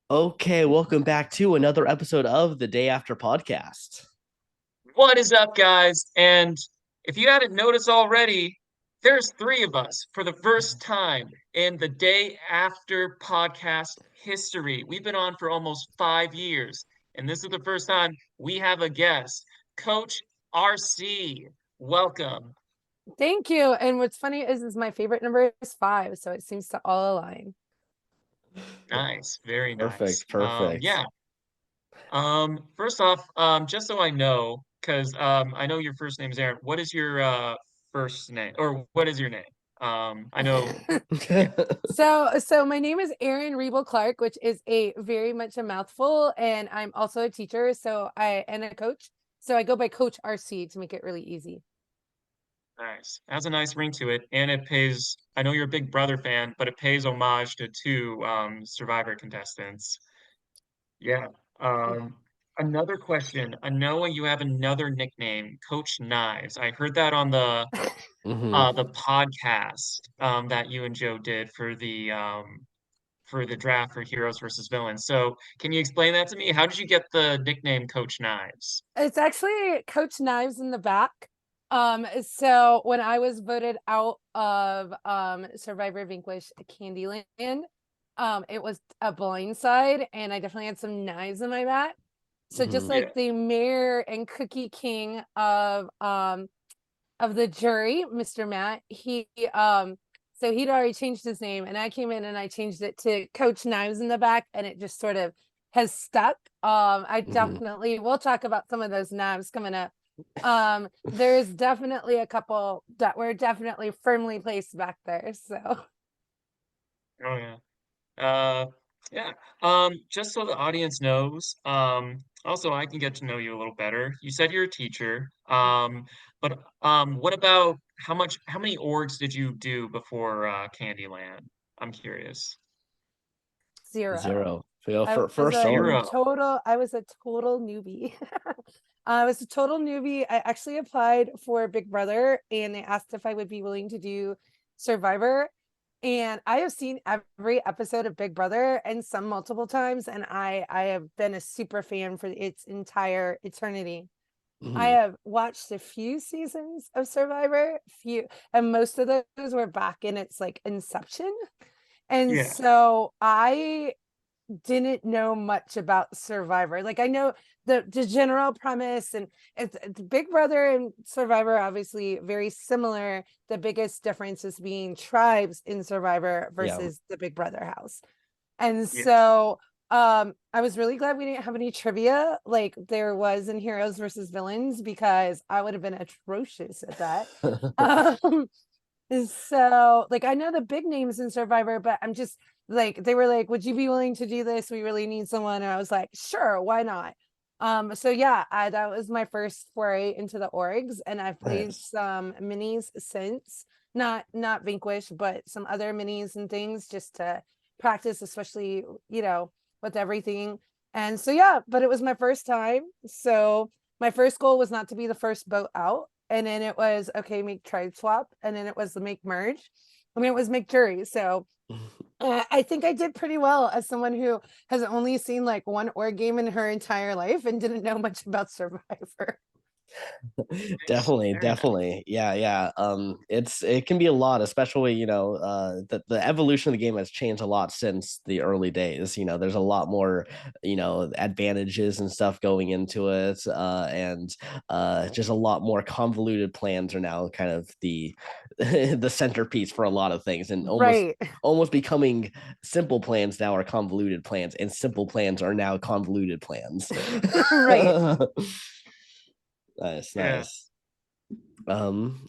Okay, welcome back to another episode of the Day After Podcast. What is up, guys? And if you hadn't noticed already, there's three of us for the first time in the day after podcast history. We've been on for almost 5 years, and this is the first time we have a guest, Coach RC. Welcome. Thank you. And what's funny is my favorite number is five, so it seems to all align. Nice, very nice. Perfect, perfect. Yeah. First off, just so I know, because I know your first name is Aaron. What is your first name, or what is your name? I know. Yeah. So my name is Erin Rebel Clark, which is a very much a mouthful, and I'm also a teacher, and a coach. So I go by Coach RC to make it really easy. Nice. Has a nice ring to it, and it pays. I know you're a Big Brother fan, but it pays homage to two Survivor contestants. Yeah. Um, Another question. I know you have another nickname, Coach Knives. I heard that on hmm the podcast that you and Joe did for the draft for Heroes versus Villains. So, can you explain that to me? How did you get the nickname Coach Knives? It's actually Coach Knives in the back. So when I was voted out of Survivor Vanquish Candyland, it was a blindside, and I definitely had some knives in my back. So just hmm Yeah. like the mayor and cookie king of the jury, Mr. Matt, so he'd already changed his name, and I came in and I changed it to Coach Knives in the back, and it just sort of has stuck. I hmm definitely we'll talk about some of those knives coming up. There's definitely a couple that were definitely firmly placed back there. So Oh yeah. Uh, yeah. Just so the audience knows, also I can get to know you a little better. You said you're a teacher. But what about how many orgs did you do before Candyland? I'm curious. zero. Zero. Feel I for was first a owner. Zero. I was a total newbie. I was a total newbie. I actually applied for Big Brother, and they asked if I would be willing to do Survivor. And I have seen every episode of Big Brother and some multiple times, and I have been a super fan for its entire eternity. I hmm have watched a few seasons of Survivor, and most of those were back in its like inception. And Yeah. so I didn't know much about Survivor. Like I know the general premise, and it's Big Brother and Survivor obviously very similar. The biggest difference is being tribes in Survivor Yeah. versus the Big Brother house. And Yes. so I was really glad we didn't have any trivia like there was in Heroes versus Villains, because I would have been atrocious at that. Um so like I know the big names in Survivor, but I'm just like they were like, would you be willing to do this? We really need someone. And I was like, sure, why not? So yeah, that was my first foray into the orgs, and I've played Nice. some minis since, not Vanquish, but some other minis and things just to practice, especially, with everything. And so yeah, but it was my first time. So my first goal was not to be the first boat out, and then it was okay, make tribe swap, and then it was the make merge. I mean, it was make jury. So I think I did pretty well as someone who has only seen like one org game in her entire life and didn't know much about Survivor. Nice. Definitely, Very nice. definitely. Yeah, yeah. It can be a lot, especially, the evolution of the game has changed a lot since the early days. There's a lot more, advantages and stuff going into it. And just a lot more convoluted plans are now kind of the the centerpiece for a lot of things, and almost Right. almost becoming simple plans now are convoluted plans, and simple plans are now convoluted plans. Right. Nice, Yeah. nice.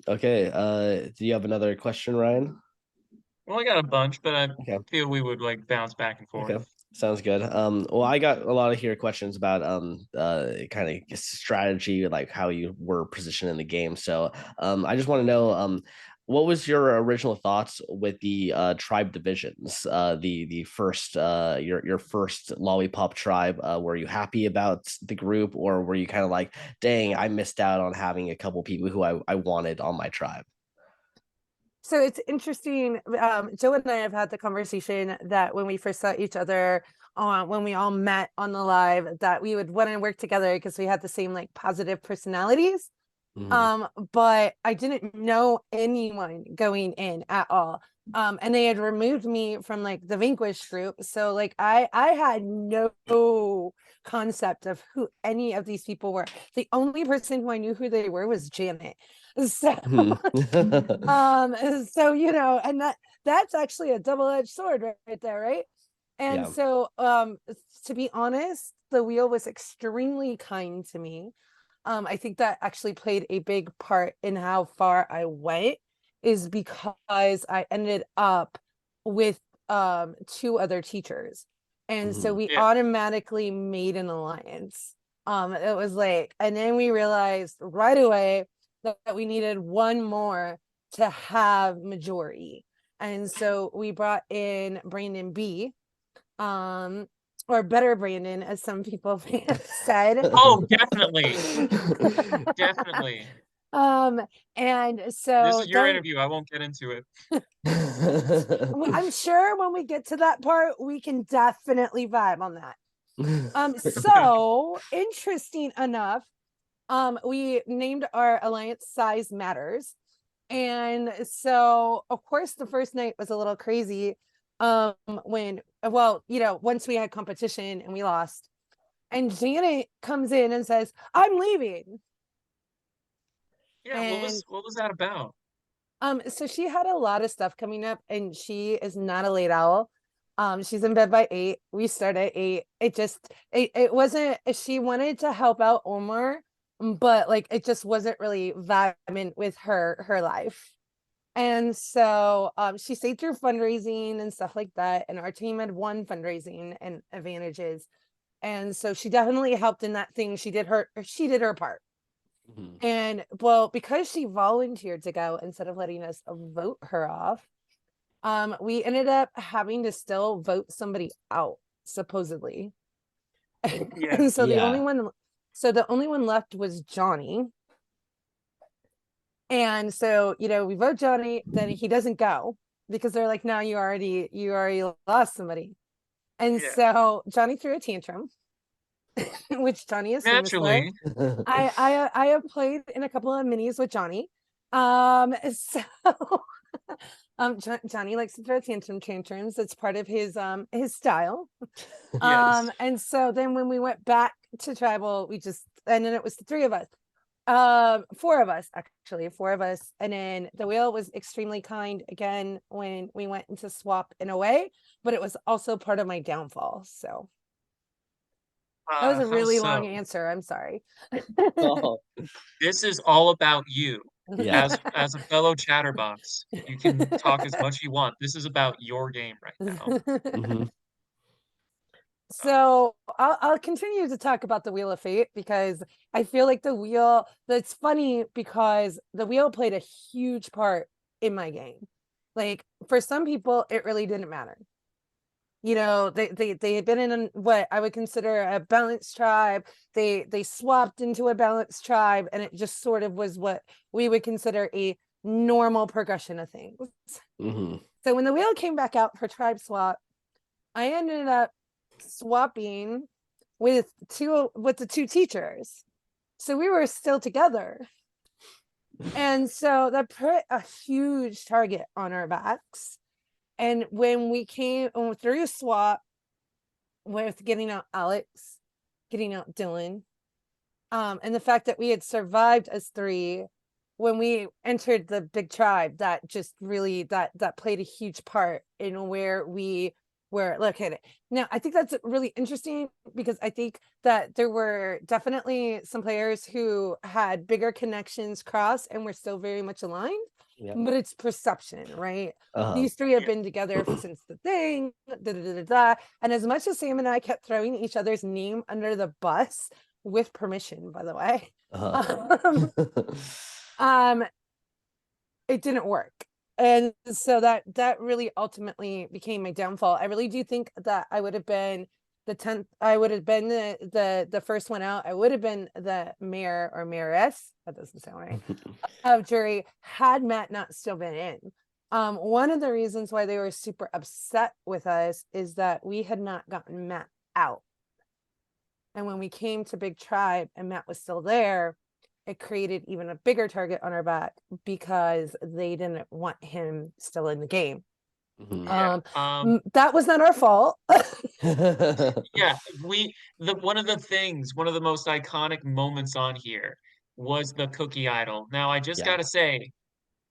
Okay. Do you have another question, Ryan? Well, I got a bunch, but I Okay. feel we would like bounce back and Okay. forth. Sounds good. Well, I got a lot of here questions about kind of strategy, like how you were positioned in the game. So I just want to know what was your original thoughts with the tribe divisions? The first your first lollipop tribe. Were you happy about the group, or were you kind of like, dang, I missed out on having a couple people who I wanted on my tribe? So it's interesting. Joe and I have had the conversation that when we first saw each other when we all met on the live that we would want to work together because we had the same like positive personalities. But I didn't know anyone going in at all. And they had removed me from like the Vanquish group. So like I had no concept of who any of these people were. The only person who I knew who they were was Janet. So so you know, and that's actually a double-edged sword right there, right? And Yeah. so to be honest, the wheel was extremely kind to me. I think that actually played a big part in how far I went, is because I ended up with two other teachers. And so we Yeah. automatically made an alliance. It was like, and then we realized right away that we needed one more to have majority. And so we brought in Brandon B, or better Brandon, as some people have said. Oh, definitely. Definitely. And This so is your then interview. I won't get into it. I'm sure when we get to that part, we can definitely vibe on that. So interesting enough, we named our alliance Size Matters. And so of course the first night was a little crazy. When well, you know, once we had competition and we lost, and Janet comes in and says, I'm leaving. Yeah, And what was that about? so she had a lot of stuff coming up, and she is not a late owl. She's in bed by 8. We start at 8. It wasn't, she wanted to help out Omar, but like it just wasn't really vibing with her life. And so she stayed through fundraising and stuff like that. And our team had won fundraising and advantages. And so she definitely helped in that thing. She did her part. And well, because she volunteered to go instead of letting us vote her off, we ended up having to still vote somebody out, supposedly. Yeah. And so Yeah. the only one left was Johnny. And so, you know, we vote Johnny, then he doesn't go because they're like, no, you already lost somebody. And Yeah. so Johnny threw a tantrum, which Johnny is famous for. Naturally. I have played in a couple of minis with Johnny. So Johnny likes to throw tantrums. It's part of his style. Yes. And so then when we went back to tribal, and then it was the three of us. Four of us, actually, four of us. And then the wheel was extremely kind again when we went into swap in a way, but it was also part of my downfall. So that was a How really long so? answer. I'm sorry. Oh, This is all about you. yeah. As a fellow chatterbox, you can talk as much you want. This is about your game right now. Mhm. So I'll continue to talk about the Wheel of Fate because I feel like that's funny because the wheel played a huge part in my game. Like for some people, it really didn't matter. You know, they had been in what I would consider a balanced tribe. They swapped into a balanced tribe, and it just sort of was what we would consider a normal progression of things. Mhm. So when the wheel came back out for tribe swap, I ended up swapping with the two teachers. So we were still together. And so that put a huge target on our backs. And when we came through a swap with getting out Alex, getting out Dylan, and the fact that we had survived as three when we entered the big tribe, that just really that played a huge part in where we were located. Now I think that's really interesting because I think that there were definitely some players who had bigger connections cross and were still very much aligned, Yeah. but it's perception, right? Uh-huh. These three have Yeah. been together since the thing, and as much as Sam and I kept throwing each other's name under the bus, with permission, by the way. Uh-huh. Um, it didn't work. And so that really ultimately became my downfall. I really do think that I would have been the 10th, I would have been the first one out. I would have been the mayor or mayoress, that doesn't sound right, of jury had Matt not still been in. One of the reasons why they were super upset with us is that we had not gotten Matt out. And when we came to Big Tribe and Matt was still there, it created even a bigger target on our back because they didn't want him still in the game. Yeah. That was not our fault. Yeah, one of the most iconic moments on here was the cookie idol. Now, I just Yeah. gotta say,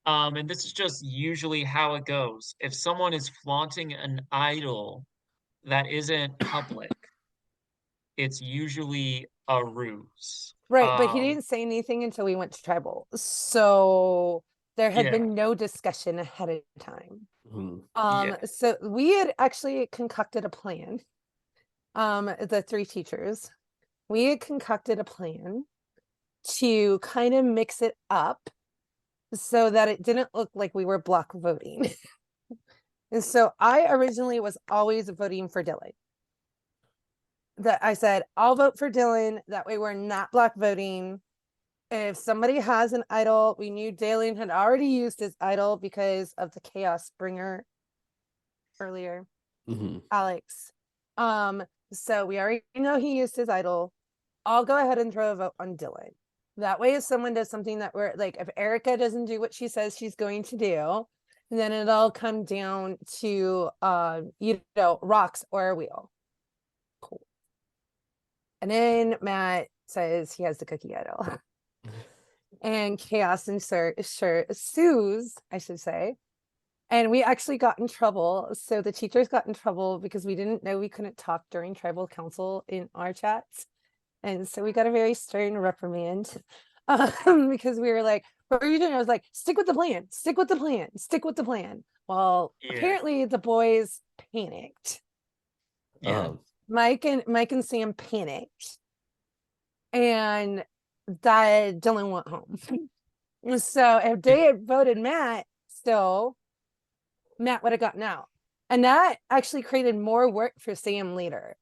and this is just usually how it goes. If someone is flaunting an idol that isn't public, it's usually a ruse. Right, but he didn't say anything until we went to tribal. So there had Yeah, been no discussion ahead of time. yeah. So we had actually concocted a plan. The three teachers, we had concocted a plan to kind of mix it up so that it didn't look like we were block voting. And so I originally was always voting for Dylan. That I said, I'll vote for Dylan. That way we're not block voting. If somebody has an idol, we knew Dylan had already used his idol because of the chaos bringer earlier, Alex. So we already know he used his idol. I'll go ahead and throw a vote on Dylan. That way, if someone does something that we're like, if Erica doesn't do what she says she's going to do, then it'll come down to rocks or a wheel. Cool. And then Matt says he has the cookie idol. And chaos and sues, I should say. And we actually got in trouble. So the teachers got in trouble because we didn't know we couldn't talk during tribal council in our chats. And so we got a very stern reprimand because we were like, what are you doing? I was like, stick with the plan, stick with the plan, stick with the plan. Well, apparently the boys panicked. Yeah. Mike and Sam panicked. And that Dylan went home. So if they had voted Matt still, Matt would have gotten out. And that actually created more work for Sam later.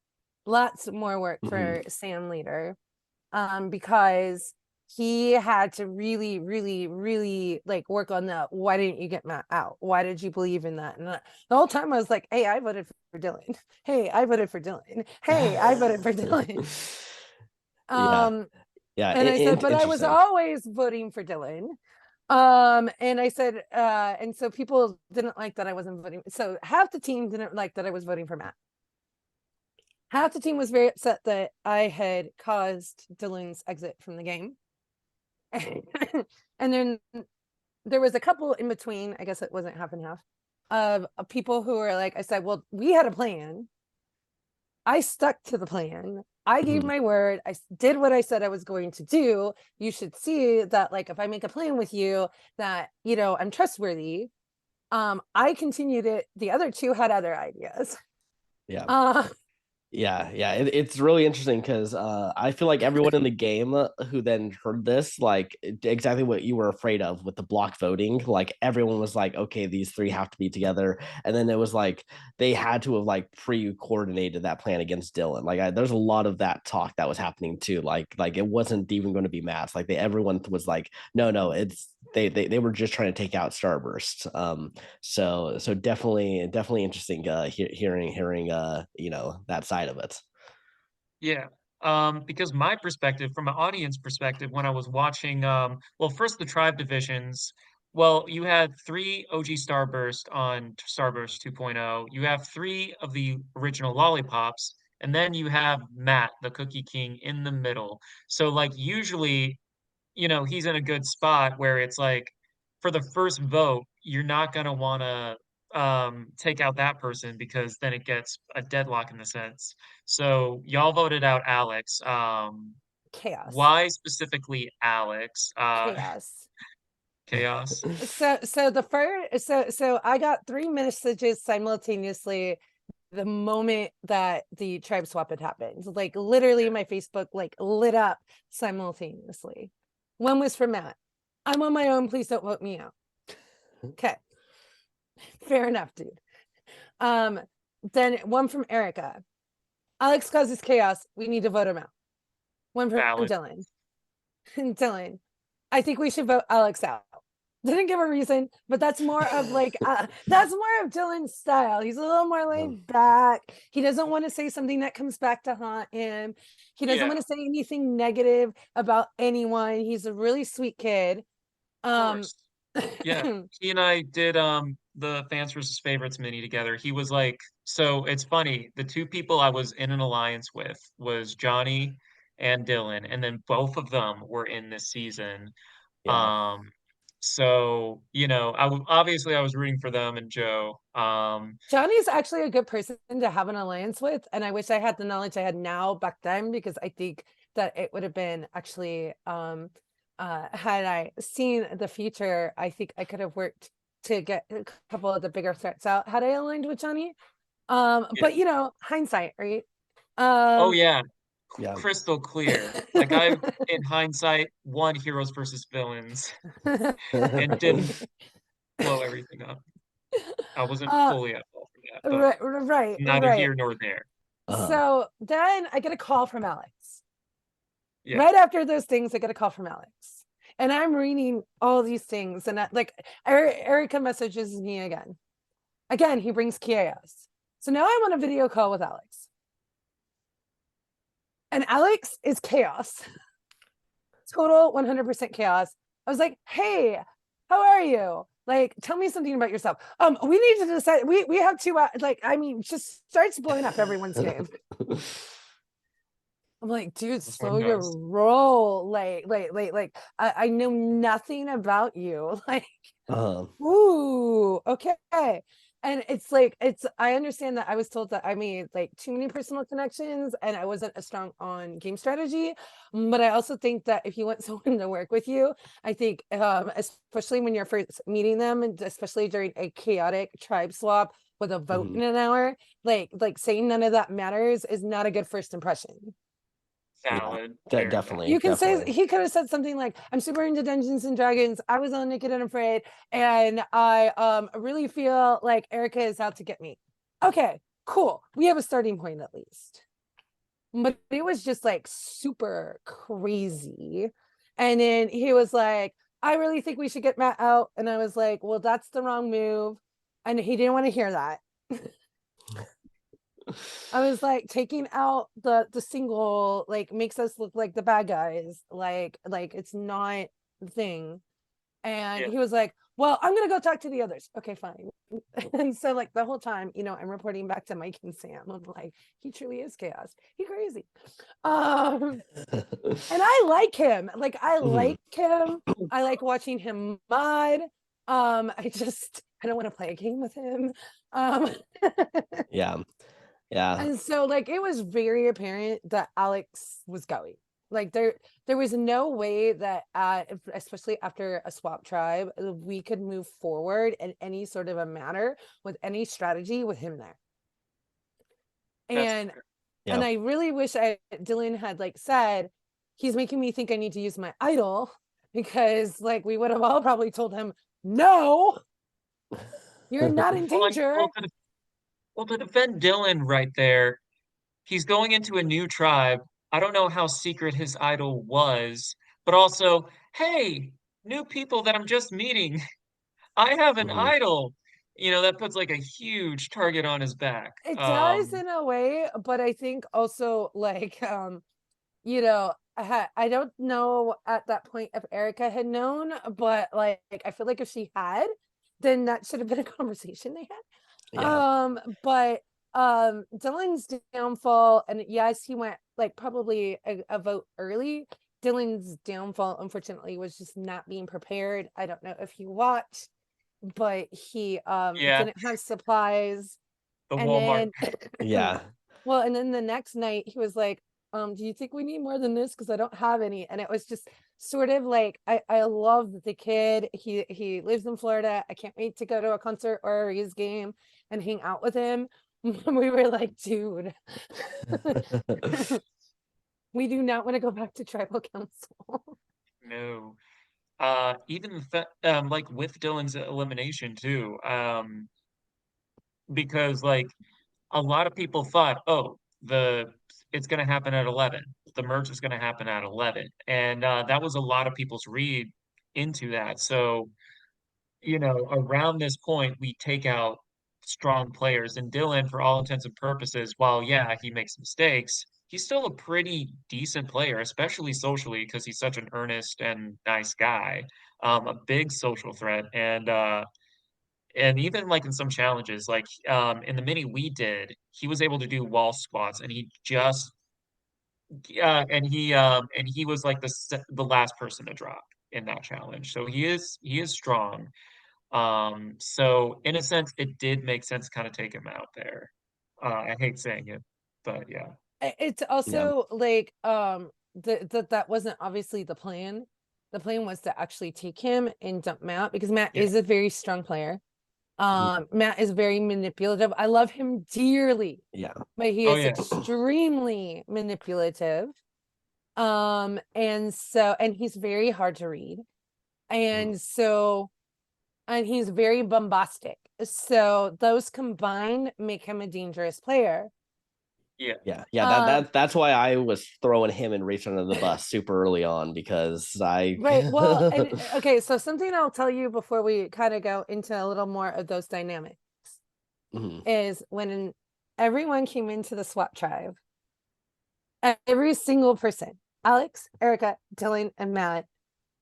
Lots more work for Sam later. Because he had to really, really, really like work on that. Why didn't you get Matt out? Why did you believe in that? And the whole time I was like, hey, I voted for Dylan. Hey, I voted for Dylan. Hey, I voted for Dylan. Yeah. And I said, but I was Interesting. always voting for Dylan. And I said, and so people didn't like that I wasn't voting. So half the team didn't like that I was voting for Matt. Half the team was very upset that I had caused Dylan's exit from the game. And then there was a couple in between, I guess it wasn't half and half, of people who were like, I said, well, we had a plan. I stuck to the plan. I gave my word. I did what I said I was going to do. You should see that, like, if I make a plan with you, that, I'm trustworthy. I continued it. The other two had other ideas. Yeah. It's really interesting because I feel like everyone in the game who then heard this, like exactly what you were afraid of with the block voting, like everyone was like, okay, these three have to be together. And then it was like they had to have like pre-coordinated that plan against Dylan. Like there's a lot of that talk that was happening too. Like it wasn't even going to be Matt's. Like everyone was like, no, it's they were just trying to take out Starburst. So definitely interesting hearing that side of it. Yeah. Because my perspective, from an audience perspective, when I was watching, well, first the tribe divisions, well, you had three OG Starburst on Starburst 2.0. You have three of the original lollipops, and then you have Matt, the Cookie King, in the middle. So, like, usually, he's in a good spot where it's like, for the first vote, you're not gonna want to take out that person because then it gets a deadlock in the sense. So y'all voted out Alex. Chaos. Why specifically Alex? Chaos. Chaos. So the first, so I got 3 messages simultaneously the moment that the tribe swap had happened. Like literally my Facebook like lit up simultaneously. One was from Matt. I'm on my own, please don't vote me out. Okay. Fair enough, dude. Then one from Erica. Alex causes chaos. We need to vote him out. One from Valid. Dylan. Dylan. I think we should vote Alex out. Didn't give a reason, but that's more of like that's more of Dylan's style. He's a little more laid back. He doesn't want to say something that comes back to haunt him. He doesn't Yeah, want to say anything negative about anyone. He's a really sweet kid. of Um course. Yeah, he and I did the fans versus favorites mini together. He was like, so it's funny, the two people I was in an alliance with was Johnny and Dylan, and then both of them were in this season. Yeah. Um, so you know, obviously I was rooting for them and Joe. Johnny's actually a good person to have an alliance with, and I wish I had the knowledge I had now back then, because I think that it would have been actually had I seen the future, I think I could have worked to get a couple of the bigger threats out had I aligned with Johnny. Yeah. But hindsight, right? Oh Um yeah, Yeah. crystal clear. Like I, in hindsight, won heroes versus villains and didn't blow everything up. I wasn't uh fully at fault for that, but neither right. here nor there. Uh-huh. So then I get a call from Alex. Yeah. Right after those things, I get a call from Alex. And I'm reading all these things. And Erica messages me again. Again, he brings chaos. So now I'm on a video call with Alex. And Alex is chaos. Total 100% chaos. I was like, hey, how are you? Like, tell me something about yourself. We need to decide. We have 2 hours. Like, I mean, just starts blowing up everyone's game. I'm like, dude, This one slow your does. roll. Like, I know nothing about you. Like, Uh-huh. ooh, okay. And I understand that I was told that I made like too many personal connections and I wasn't as strong on game strategy. But I also think that if you want someone to work with you, I think, especially when you're first meeting them, and especially during a chaotic tribe swap with a vote Mhm. in an hour, like saying none of that matters is not a good first impression. Yeah. Valid. Very valid. You Definitely. can say Definitely. he could have said something like, I'm super into Dungeons and Dragons. I was on Naked and Afraid, and I really feel like Erica is out to get me. Okay, cool. We have a starting point at least. But it was just like super crazy. And then he was like, I really think we should get Matt out. And I was like, well, that's the wrong move. And he didn't want to hear that. I was like, taking out the single like makes us look like the bad guys. Like it's not the thing. And Yeah. he was like, well, I'm gonna go talk to the others. Okay, fine. And so like the whole time, I'm reporting back to Mike and Sam. I'm like, he truly is chaos. He crazy. And I like him. Like I Mhm. like him. I like watching him mod. I don't want to play a game with him. Um Yeah. Yeah. And so like it was very apparent that Alex was going. Like there was no way that especially after a swap tribe, we could move forward in any sort of a manner with any strategy with him there. That's And fair. Yeah. I really wish Dylan had like said, he's making me think I need to use my idol, because like we would have all probably told him, no, you're not in Well, danger. well, to defend Dylan right there, he's going into a new tribe. I don't know how secret his idol was, but also, hey, new people that I'm just meeting, I have an Mhm. idol. You know, that puts like a huge target on his back. It does in a way, but I think also like I don't know at that point if Erica had known, but like I feel like if she had, then that should have been a conversation they had. Yeah. But Dylan's downfall, and yes, he went like probably a vote early. Dylan's downfall, unfortunately, was just not being prepared. I don't know if you watched, but he Yeah, didn't have supplies. the And Walmart. then Yeah. well, and then the next night he was like, do you think we need more than this? Because I don't have any. And it was just sort of like I love the kid. He lives in Florida. I can't wait to go to a concert or a Rays game and hang out with him. We were like, dude, we do not want to go back to tribal council. No. Even like with Dylan's elimination too. Because like a lot of people thought, oh, the it's going to happen at 11. The merge is going to happen at 11, and that was a lot of people's read into that. So around this point, we take out strong players. And Dylan, for all intents and purposes, while, yeah, he makes mistakes, he's still a pretty decent player, especially socially, because he's such an earnest and nice guy, a big social threat. And even like in some challenges, like in the mini we did, he was able to do wall squats, and he just and he was like the last person to drop in that challenge. So he is strong. So in a sense, it did make sense to kind of take him out there. I hate saying it, but yeah. It's Yeah. also like that wasn't obviously the plan. The plan was to actually take him and dump Matt, because Matt Yeah. is a very strong player. Mhm. Matt is very manipulative. I love him dearly, Yeah. but he Oh is yeah. extremely manipulative. And he's very hard to read. Mhm. And so and he's very bombastic. So those combined make him a dangerous player. Yeah. Yeah, Um, that's why I was throwing him and Reach under the bus super early on, because I right. Well, and okay, so something I'll tell you before we kind of go into a little more of those dynamics Mhm. is when everyone came into the SWAT tribe, every single person, Alex, Erica, Dylan, and Matt,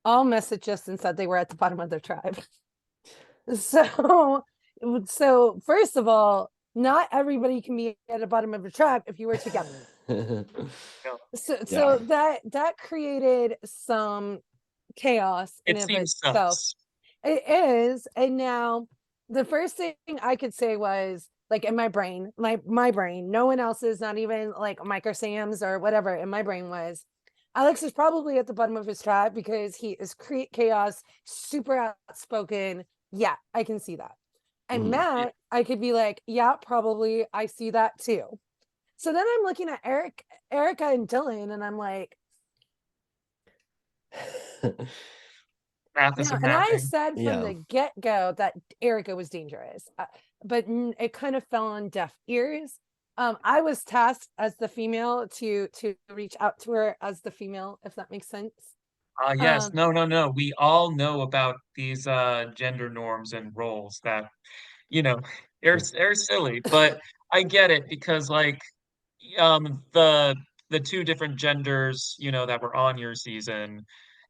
all messaged us and said they were at the bottom of their tribe. So, so first of all, not everybody can be at the bottom of a tribe if you were together. No, So Yeah. that created some chaos in it of seems itself. sus. It is. And now the first thing I could say was like in my brain, my brain, no one else's, not even like Mike or Sam's or whatever, in my brain was Alex is probably at the bottom of his tribe because he is create chaos, super outspoken. Yeah, I can see that. And Mhm. Yeah. Matt, I could be like, yeah, probably I see that too. So then I'm looking at Erica and Dylan, and I'm like, Math yeah. isn't And I mathing. said from Yeah. the get go that Erica was dangerous, but it kind of fell on deaf ears. I was tasked as the female to reach out to her as the female, if that makes sense. Yes, Um, no, no, no. We all know about these gender norms and roles that, you know, they're silly, but I get it because like the two different genders, that were on your season,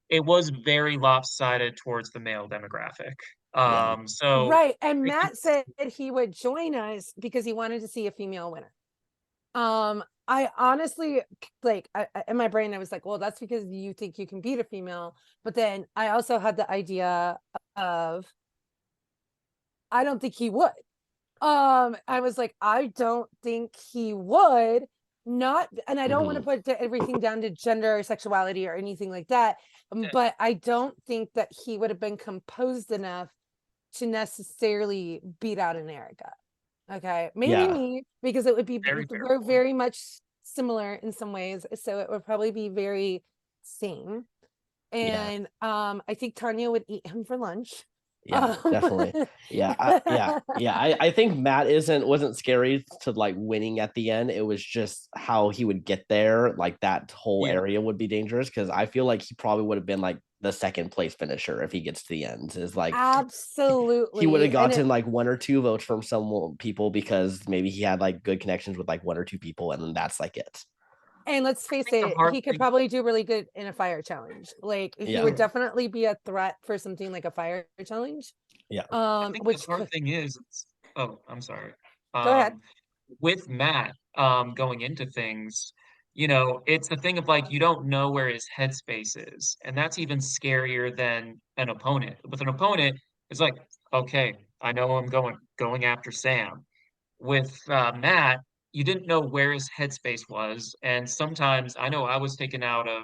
it was very lopsided towards the male demographic. Yeah. So right. And I can Matt said he would join us because he wanted to see a female winner. I honestly like in my brain I was like, well, that's because you think you can beat a female, but then I also had the idea of I don't think he would. I was like, I don't think he would. Not, and I don't want to Mhm. put everything down to gender or sexuality or anything like that, but I don't think that he would have been composed enough to necessarily beat out an Erica. Okay, maybe Yeah. me, because it would be very fair we're point. very much similar in some ways, so it would probably be very same. Yeah. And I think Tanya would eat him for lunch. Yeah, Um, definitely. Yeah. I think Matt wasn't scary to like winning at the end. It was just how he would get there. Like that whole Yeah, area would be dangerous, because I feel like he probably would have been like the second place finisher if he gets to the end. Is like he would have absolutely, and gotten it like one or two votes from some people because maybe he had like good connections with like one or two people, and then that's like it. and let's I face think the it, hard he could thing, probably do really good in a fire challenge. Like he Yeah. would yeah, definitely be a threat for something like a fire challenge. Yeah. I think the Which hard could thing is, oh, I'm sorry. go ahead. With Matt, going into things, it's the thing of like you don't know where his headspace is, and that's even scarier than an opponent. With an opponent, it's like, okay, I know I'm going after Sam. With Matt, you didn't know where his headspace was, and sometimes I know I was taken out of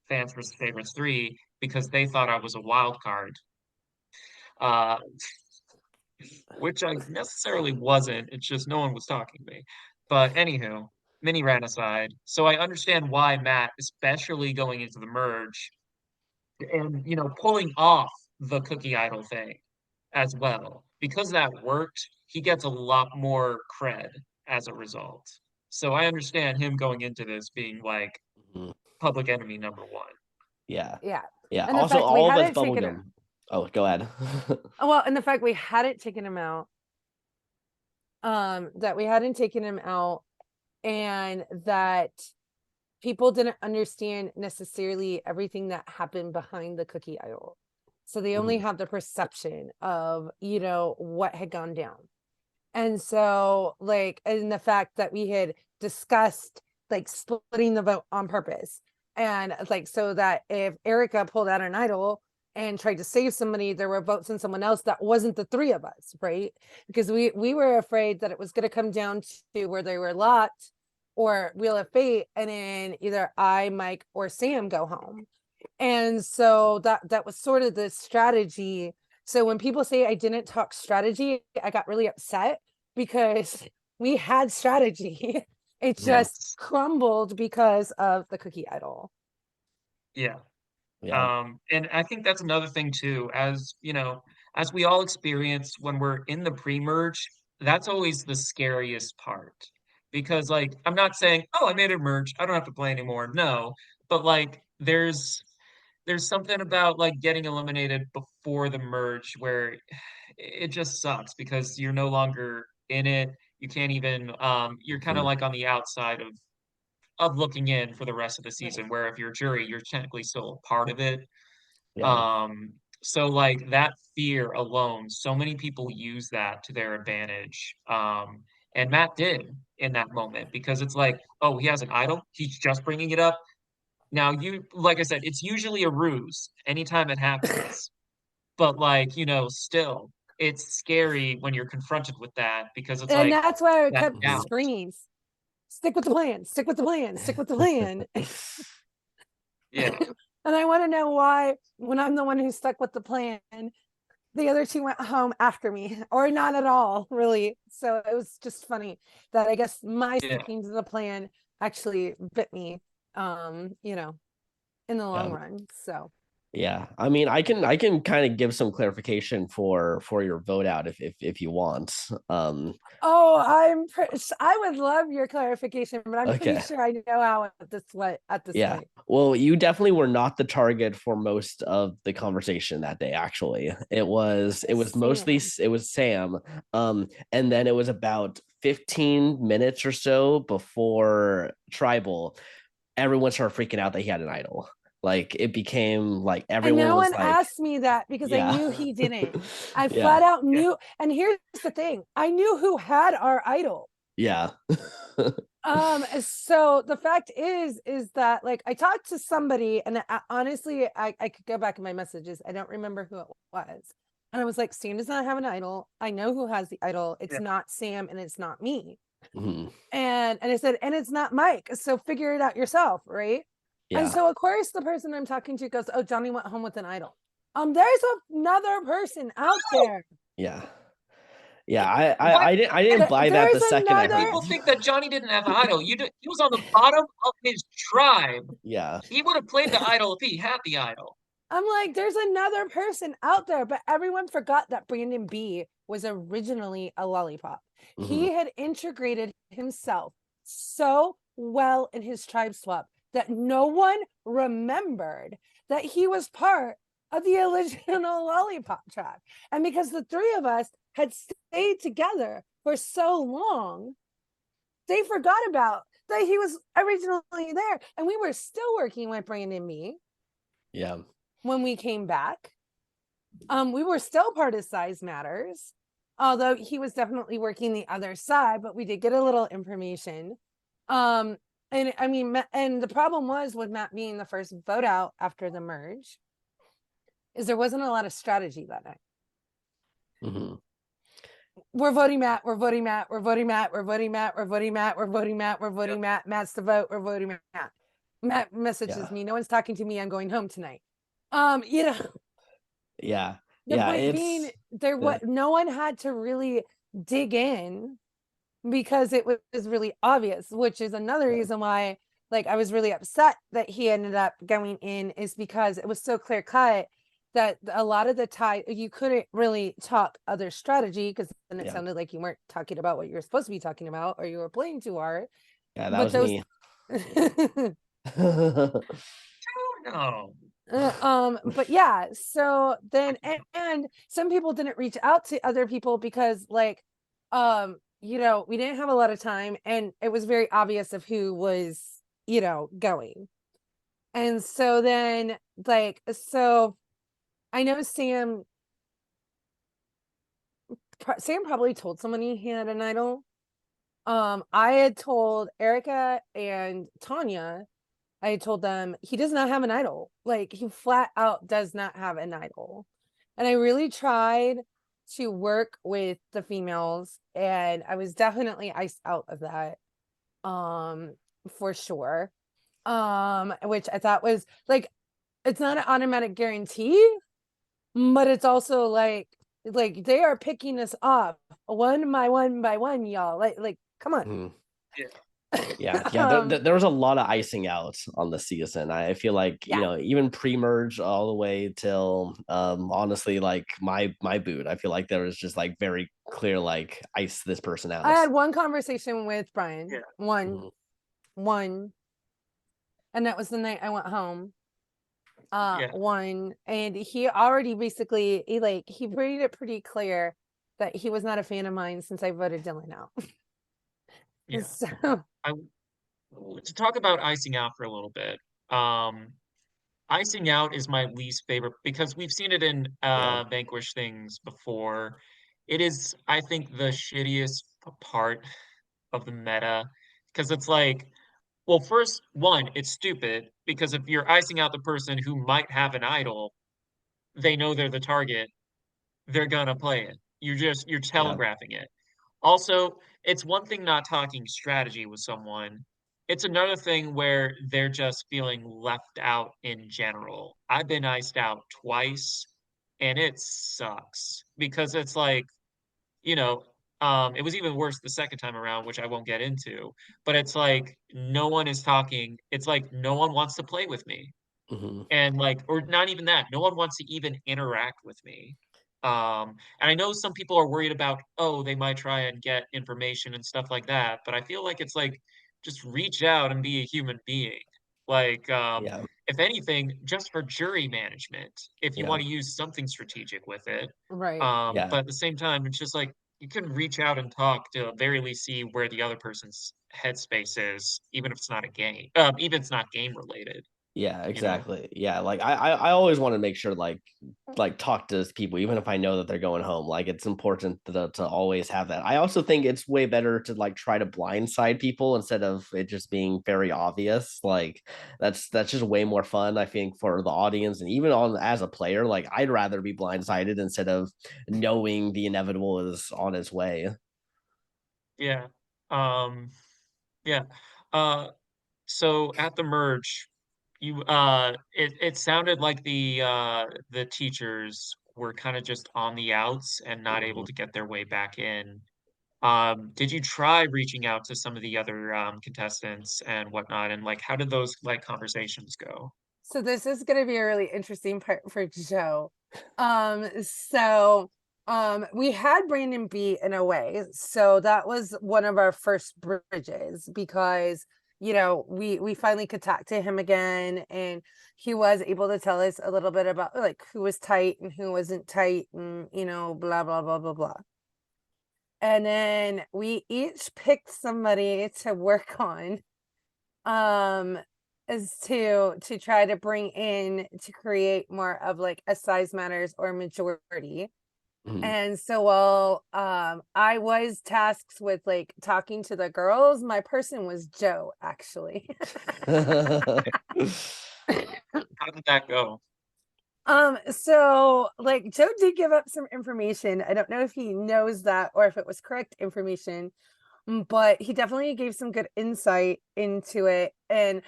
Fans vs. Favorites 3 because they thought I was a wild card. Uh, which I necessarily wasn't. It's just no one was talking to me. But anywho, mini ran aside. So I understand why Matt, especially going into the merge and pulling off the cookie idol thing as well. Because that worked, he gets a lot more cred as a result. So I understand him going into this being like Mhm. public enemy number one. Yeah. Yeah. Yeah. And the Also, fact we all of had us it taken bubblegum. Oh, go ahead. Well, and the fact we hadn't taken him out, that we hadn't taken him out, and that people didn't understand necessarily everything that happened behind the cookie idol. So they only have the perception of, what had gone down. And so, like, and the fact that we had discussed like splitting the vote on purpose. And like, so that if Erica pulled out an idol and tried to save somebody, there were votes in someone else that wasn't the three of us, right? Because we were afraid that it was going to come down to where they were locked or Wheel of Fate, and then either I, Mike, or Sam go home. And so that was sort of the strategy. So when people say I didn't talk strategy, I got really upset because we had strategy. It just crumbled because of the cookie idol. Yeah. Yeah. And I think that's another thing too, as you know, as we all experience when we're in the pre-merge, that's always the scariest part. Because like I'm not saying, oh, I made a merge, I don't have to play anymore. No, but like there's something about like getting eliminated before the merge where it just sucks because you're no longer in it. You can't even you're kind of like on the outside of looking in for the rest of the Right. season, where if you're a jury, you're technically still a part of it. Yeah. So like that fear alone, so many people use that to their advantage. And Matt did in that moment because it's like, oh, he has an idol. He's just bringing it up. Now you, like I said, it's usually a ruse anytime it happens. But like, still, it's scary when you're confronted with that because it's And like that's why I that kept doubt. screaming, stick with the plan, stick with the plan, stick with the plan. Yeah. And I want to know why, when I'm the one who stuck with the plan, the other two went home after me, or not at all, really. So it was just funny that I guess my Yeah. sticking to the plan actually bit me, in the long Yeah. run. So Yeah, I mean, I can kind of give some clarification for your vote out if you want. I would love your clarification, but I'm pretty Okay. sure I know how at this Yeah. point. Well, you definitely were not the target for most of the conversation that day, actually. It was mostly Sam. it was Sam. And then it was about 15 minutes or so before Tribal, everyone started freaking out that he had an idol. Like it became like And everyone no was one like, asked me that because I yeah. knew he didn't. I Yeah. flat out Yeah. knew. And here's the thing, I knew who had our idol. Yeah. So the fact is that like I talked to somebody, and honestly, I could go back in my messages. I don't remember who it was. And I was like, Sam does not have an idol. I know who has the idol. It's Yeah. not Sam and it's not me. Mhm. And I said, and it's not Mike. So figure it out yourself, right? And Yeah. so of course the person I'm talking to goes, oh, Johnny went home with an idol. There's another person out there. Yeah. Yeah. What? I didn't buy that There's the second I heard another. People it. think that Johnny didn't have the idol. He was on the bottom of his tribe. Yeah. He would have played the idol if he had the idol. I'm like, there's another person out there, but everyone forgot that Brandon B was originally a lollipop. Hmm. He had integrated himself so well in his tribe swap that no one remembered that he was part of the original lollipop tribe. And because the three of us had stayed together for so long, they forgot about that he was originally there. And we were still working with Brandon B Yeah. when we came back. We were still part of Size Matters, although he was definitely working the other side, but we did get a little information. And I mean, and the problem was with Matt being the first vote out after the merge, is there wasn't a lot of strategy that night. Hmm. We're voting Matt, we're voting Matt, we're voting Matt, we're voting Matt, we're voting Matt, we're voting Matt, we're voting Matt, Matt's the vote, we're voting Matt. Matt messages Yeah. me, no one's talking to me, I'm going home tonight. Yeah. The Yeah. point being, there Yeah. what no one had to really dig in because it was really obvious, which is another reason why like I was really upset that he ended up going in, is because it was so clear cut that a lot of the time you couldn't really talk other strategy, because then it Yeah. sounded like you weren't talking about what you were supposed to be talking about, or you were playing too hard. Yeah. That But was those me. Oh. But yeah, so then and some people didn't reach out to other people because like we didn't have a lot of time and it was very obvious of who was going. And so then so I know Sam probably told someone he had an idol. I had told Erica and Tanya, I told them he does not have an idol. Like he flat out does not have an idol. And I really tried to work with the females and I was definitely iced out of that. For sure. Which I thought was like it's not an automatic guarantee, but it's also like they are picking us off one by one, y'all. Like come on. Mhm. Yeah. Yeah. There was a lot of icing out on the season. I feel like Yeah. even pre-merge all the way till honestly like my boot. I feel like there was just like very clear like ice this person I out. had one conversation with Brian. Yeah. One. And that was the night I went home. Yeah. One. And he already basically he made it pretty clear that he was not a fan of mine since I voted Dylan out. Yeah. So To talk about icing out for a little bit. Icing out is my least favorite because we've seen it in Yeah. Vanquish things before. It is, I think, the shittiest part of the meta because it's like, well, first one, it's stupid because if you're icing out the person who might have an idol, they know they're the target, they're gonna play it. You're Yeah. telegraphing it. Also, it's one thing not talking strategy with someone. It's another thing where they're just feeling left out in general. I've been iced out twice and it sucks because it's like, you know, it was even worse the second time around, which I won't get into, but it's like no one is talking. It's like no one wants to play with me. Hmm. And like, or not even that, no one wants to even interact with me. And I know some people are worried about, oh, they might try and get information and stuff like that, but I feel like it's like just reach out and be a human being. Like, Yeah. if anything, just for jury management, if you Yeah. want to use something strategic with it. right. Yeah. But at the same time, it's just like you can reach out and talk to very least see where the other person's headspace is, even if it's not a game, even if it's not game related, Yeah, you know? exactly. Yeah, like I always want to make sure like talk to people even if I know that they're going home. Like it's important to always have that. I also think it's way better to like try to blindside people instead of it just being very obvious. Like that's just way more fun I think for the audience and even on as a player. Like I'd rather be blindsided instead of knowing the inevitable is on its way. Yeah. Um, yeah. Uh, so at the merge, it sounded like the teachers were kind of just on the outs and not able Mhm. to get their way back in. Did you try reaching out to some of the other contestants and whatnot? And like, how did those like conversations go? So this is going to be a really interesting part for Joe. So we had Brandon B in a way. So that was one of our first bridges because we finally could talk to him again and he was able to tell us a little bit about like who was tight and who wasn't tight and blah blah blah blah blah. And then we each picked somebody to work on um is to try to bring in to create more of like a size matters or majority. Mhm. And so while I was tasked with like talking to the girls, my person was Joe actually. How did that go? So like Joe did give up some information. I don't know if he knows that or if it was correct information, but he definitely gave some good insight into it. And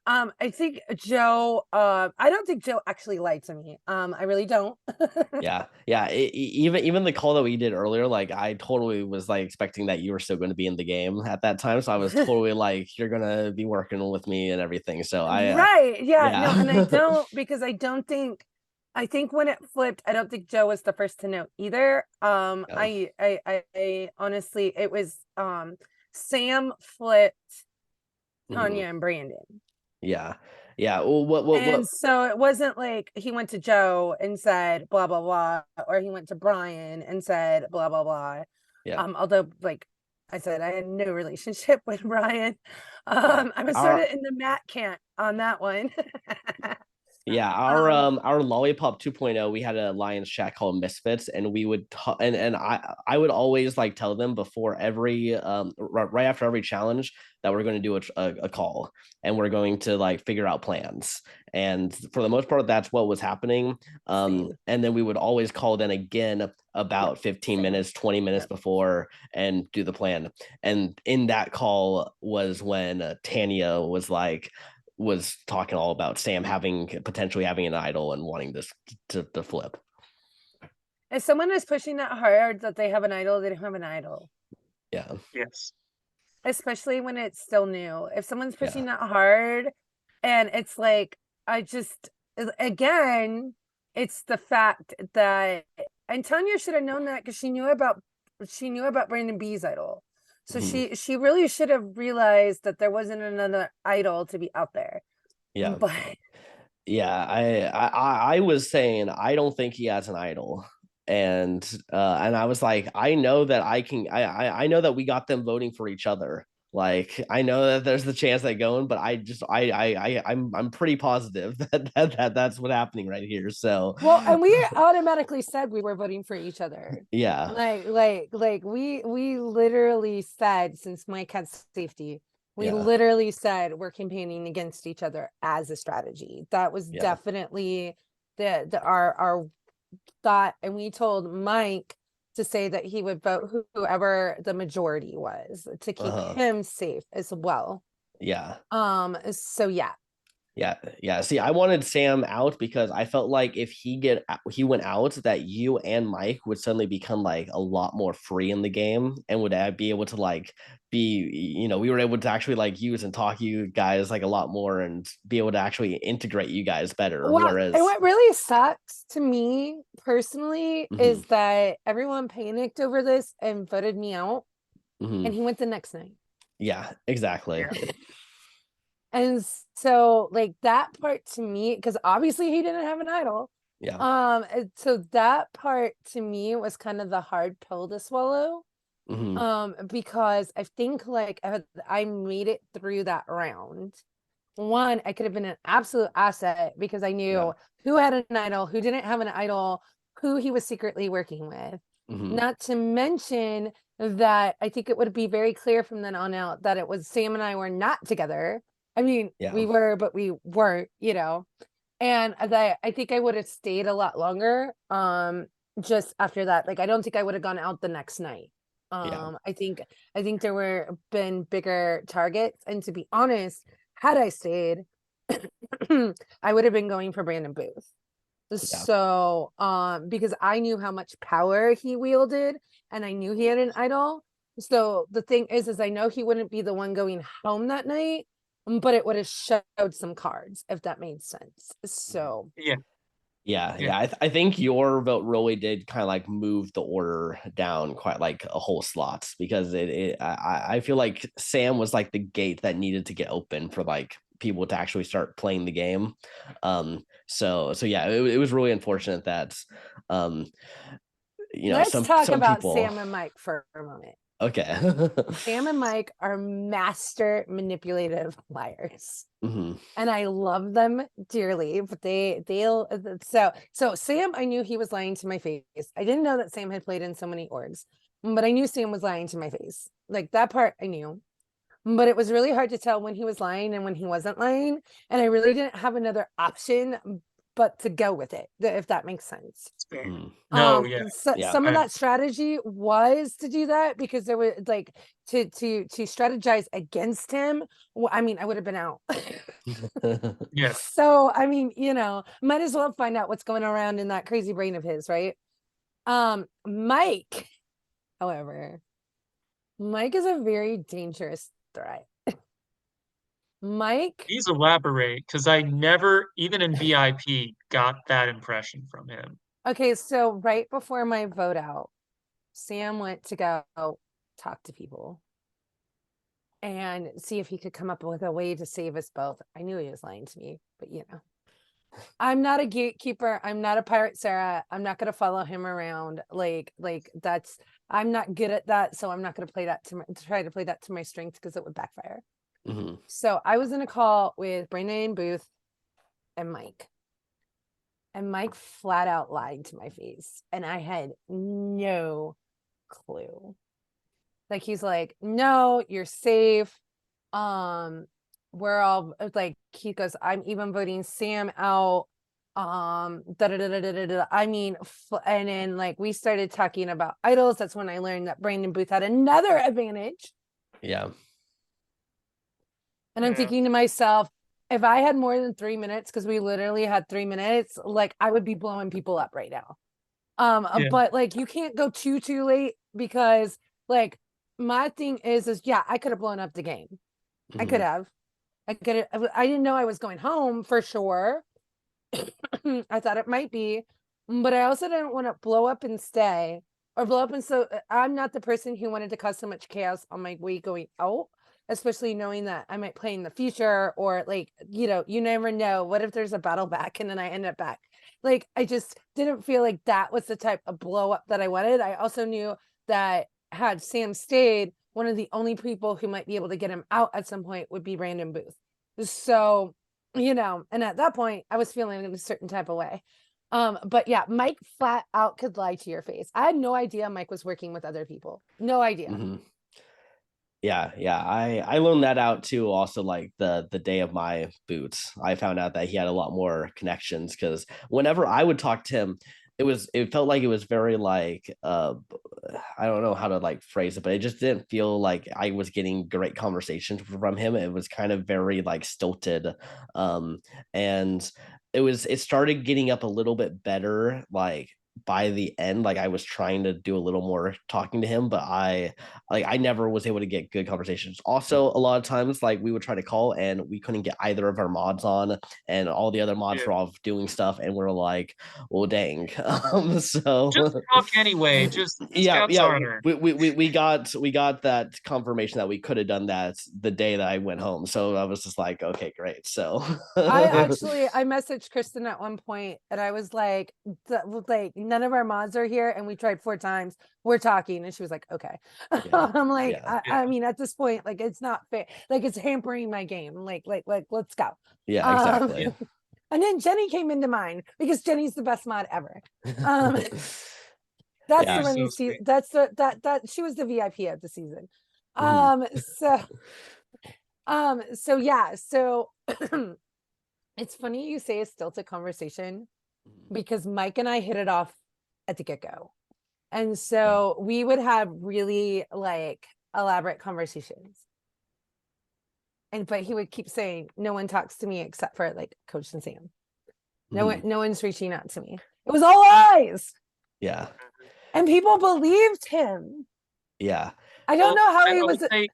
I think Joe, I don't think Joe actually lied to me. I really don't. Yeah. Even the call that we did earlier, like I totally was like expecting that you were still going to be in the game at that time, so I was totally like, you're gonna be working with me and everything. So Right. Yeah. No, and I yeah, don't because I think when it flipped, I don't think Joe was the first to know either. yeah. I honestly, it was Sam flipped Mhm. Tanya and Brandon. Yeah. Yeah. Well, And so it wasn't like he went to Joe and said blah blah blah, or he went to Brian and said blah blah blah. Yeah. Although like I said, I had no relationship with Brian. Yeah. I was sort of in the Matt camp on that one. Yeah, our Lollipop 2.0, we had a Lions chat called Misfits, and we would and I would always like tell them before every right after every challenge that we're going to do a call, and we're going to like figure out plans. And for the most part, that's what was happening. Same. And then we would always call then again about 15 Same. minutes, 20 minutes Yep. before and do the plan. And in that call was when Tanya was talking all about Sam potentially having an idol and wanting this to flip. If someone is pushing that hard that they have an idol, they don't have an idol. Yeah. Yes. Especially when it's still new. If someone's Yeah. pushing that hard and it's like, again, it's the fact that, and Tanya should have known that because she knew about Brandon B's idol. So she really should have realized that there wasn't another idol to be out there. Yeah. But yeah, I was saying I don't think he has an idol. And I was like, I know that I know that we got them voting for each other. Like I know that there's the chance they going, but I'm pretty positive that's what's happening right here. So well, and we automatically said we were voting for each other. yeah, Like we literally said, since Mike had safety, we yeah, literally said we're campaigning against each other as a strategy. That was yeah, definitely our thought, and we told Mike to say that he would vote whoever the majority was to keep him safe as well. yeah. So yeah. Yeah. See, I wanted Sam out because I felt like if he went out, that you and Mike would suddenly become like a lot more free in the game and would be able to like we were able to actually like use and talk you guys like a lot more and be able to actually integrate you guys better. Well, Whereas, and what really sucks to me personally is that everyone panicked over this and voted me out, and he went the next night. Yeah, exactly. Yeah. And so like that part to me, because obviously he didn't have an idol. Yeah. So that part to me was kind of the hard pill to swallow. Because I think like I made it through that round. One, I could have been an absolute asset because I knew who had an idol, who didn't have an idol, who he was secretly working with. Not to mention that I think it would be very clear from then on out that it was Sam and I were not together. I mean, we were, but we weren't, and I think I would have stayed a lot longer just after that. Like I don't think I would have gone out the next night. I think there were been bigger targets, and to be honest, had I stayed, I would have been going for Brandon Booth. So because I knew how much power he wielded and I knew he had an idol. So the thing is I know he wouldn't be the one going home that night, but it would have showed some cards, if that made sense. So Yeah. I think your vote really did kind of like move the order down quite like a whole slot because I feel like Sam was like the gate that needed to get open for like people to actually start playing the game. So yeah, it was really unfortunate that let's talk some about people... Sam and Mike for a moment. Okay. Sam and Mike are master manipulative liars. And I love them dearly, but they'll so Sam, I knew he was lying to my face. I didn't know that Sam had played in so many orgs, but I knew Sam was lying to my face. Like that part I knew. But it was really hard to tell when he was lying and when he wasn't lying. And I really didn't have another option but to go with it, if that makes sense. No, Some of that strategy was to do that because there was like to strategize against him. I mean, I would have been out. Yes. So I mean, might as well find out what's going around in that crazy brain of his, right? Mike, however, Mike is a very dangerous threat. Mike, Please elaborate, because I never, even in VIP, got that impression from him. okay, so right before my vote out, Sam went to go talk to people. and see if he could come up with a way to save us both. I knew he was lying to me, but I'm not a gatekeeper. I'm not a pirate Sarah. I'm not going to follow him around. That's, I'm not good at that. So I'm not going to play that try to play that to my strength, because it would backfire. Mhm. So I was in a call with Brandon Booth and Mike. And Mike flat out lied to my face. And I had no clue. Like, he's like, no, you're safe. We're all like, he goes, I'm even voting Sam out. I mean, and then like we started talking about idols. That's when I learned that Brandon Booth had another advantage. Yeah. And I'm Yeah. thinking to myself, if I had more than 3 minutes, because we literally had 3 minutes, like I would be blowing people up right now. Yeah. But like you can't go too late, because like my thing is yeah, I could have blown up the game. I could Mhm. have. I didn't know I was going home for sure. I thought it might be, but I also didn't want to blow up and stay, or blow up. And so I'm not the person who wanted to cause so much chaos on my way going out, especially knowing that I might play in the future, or like, you never know. What if there's a battle back and then I end up back? Like, I just didn't feel like that was the type of blow up that I wanted. I also knew that had Sam stayed, one of the only people who might be able to get him out at some point would be Brandon Booth. So, and at that point I was feeling in a certain type of way. But yeah, Mike flat out could lie to your face. I had no idea Mike was working with other people. No idea. Mhm. Yeah. I learned that out too. Also, like the day of my boots, I found out that he had a lot more connections, because whenever I would talk to him, it felt like it was very like I don't know how to like phrase it, but it just didn't feel like I was getting great conversations from him. It was kind of very like stilted, um, and it started getting up a little bit better like by the end. Like I was trying to do a little more talking to him, but I never was able to get good conversations. Also, a lot of times, like we would try to call and we couldn't get either of our mods on, and all the other mods Yeah. were off doing stuff, and we're like, well, dang. Just So talk anyway. Just Scout's yeah, harder. we got that confirmation that we could have done that the day that I went home. So I was just like, okay, great. So I messaged Kristen at one point and I was like, like none of our mods are here and we tried 4 times. We're talking. And she was like, okay. yeah, I'm like, yeah, Yeah. I mean, at this point, like it's not fair. Like it's hampering my game. Like, let's go. yeah, Um, exactly. and then Jenny came into mind because Jenny's the best mod ever. Um, that's the Yeah. She's one so you see. sweet. That's that she was the VIP of the season. Mhm. So yeah, so it's funny you say a stilted conversation, because Mike and I hit it off at the get-go. And Yeah. so we would have really like elaborate conversations. But he would keep saying, no one talks to me except for like Coach and Sam. Mhm. No one's reaching out to me. It was all lies. Yeah. And people believed him. Yeah. I don't Well, know how I he would was. say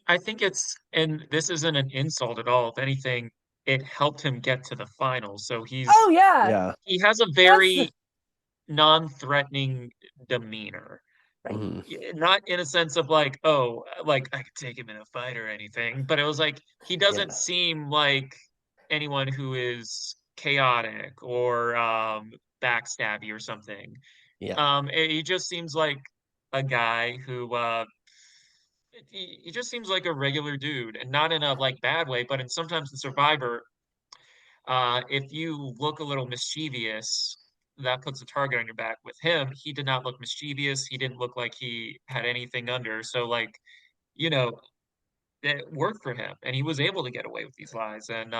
I think and this isn't an insult at all. If anything, it helped him get to the final. So Oh yeah. Yeah. he has a That's very non-threatening demeanor. right. Mhm. Not in a sense of like, oh, like I could take him in a fight or anything, but it was like he doesn't Yeah. seem like anyone who is chaotic or backstabby or something. Yeah. He just seems like a guy who he just seems like a regular dude, and not in a like bad way, but in sometimes in Survivor, if you look a little mischievous, that puts a target on your back. With him, he did not look mischievous. He didn't look like he had anything under. So, like, you know, it worked for him, and he was able to get away with these lies, and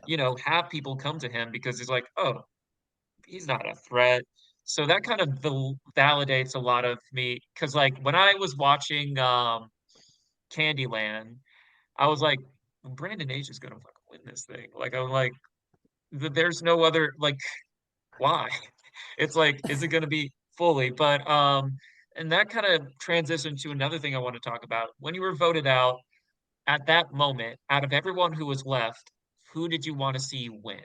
Yeah. have people come to him because he's like, oh, he's not a threat. So that kind of validates a lot of me because, like, when I was watching Candyland, I was like, Brandon H is gonna fucking win this thing. Like, I'm like, there's no other like why? It's like, is it gonna be fully? But and that kind of transitioned to another thing I want to talk about. When you were voted out at that moment, out of everyone who was left, who did you want to see win?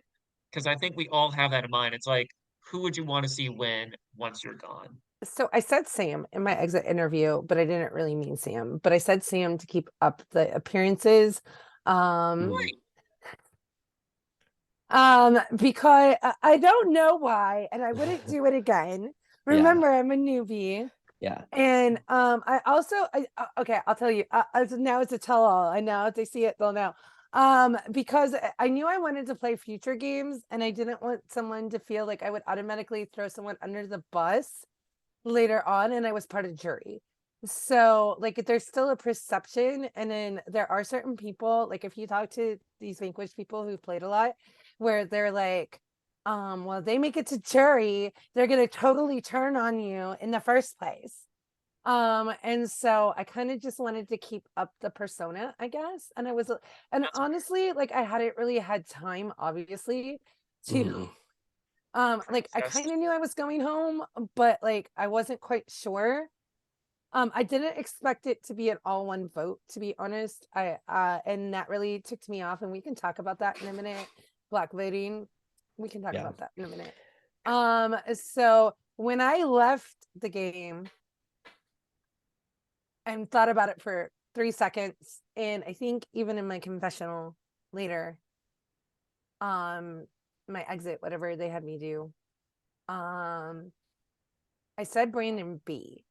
Because I think we all have that in mind. It's like, who would you want to see win once you're gone? So I said Sam in my exit interview, but I didn't really mean Sam. But I said Sam to keep up the appearances. Mhm. Because I don't know why, and I wouldn't do it again. Yeah. Remember, I'm a newbie. Yeah. And I also okay, I'll tell you. Now it's a tell-all. I know if they see it, they'll know. Because I knew I wanted to play future games, and I didn't want someone to feel like I would automatically throw someone under the bus later on, and I was part of the jury. So like there's still a perception, and then there are certain people, like if you talk to these Vanquish people who played a lot, where they're like, well, they make it to jury, they're gonna totally turn on you in the first place. And so I kind of just wanted to keep up the persona, I guess. And and That's honestly, like I hadn't really had time, obviously, to Mhm. like I yes. kind of knew I was going home, but like I wasn't quite sure. I didn't expect it to be an all one vote, to be honest. And that really ticked me off, and we can talk about that in a minute. Black voting. We can talk Yeah. about that in a minute. So when I left the game and thought about it for 3 seconds, and I think even in my confessional later, my exit, whatever they had me do, I said Brandon B.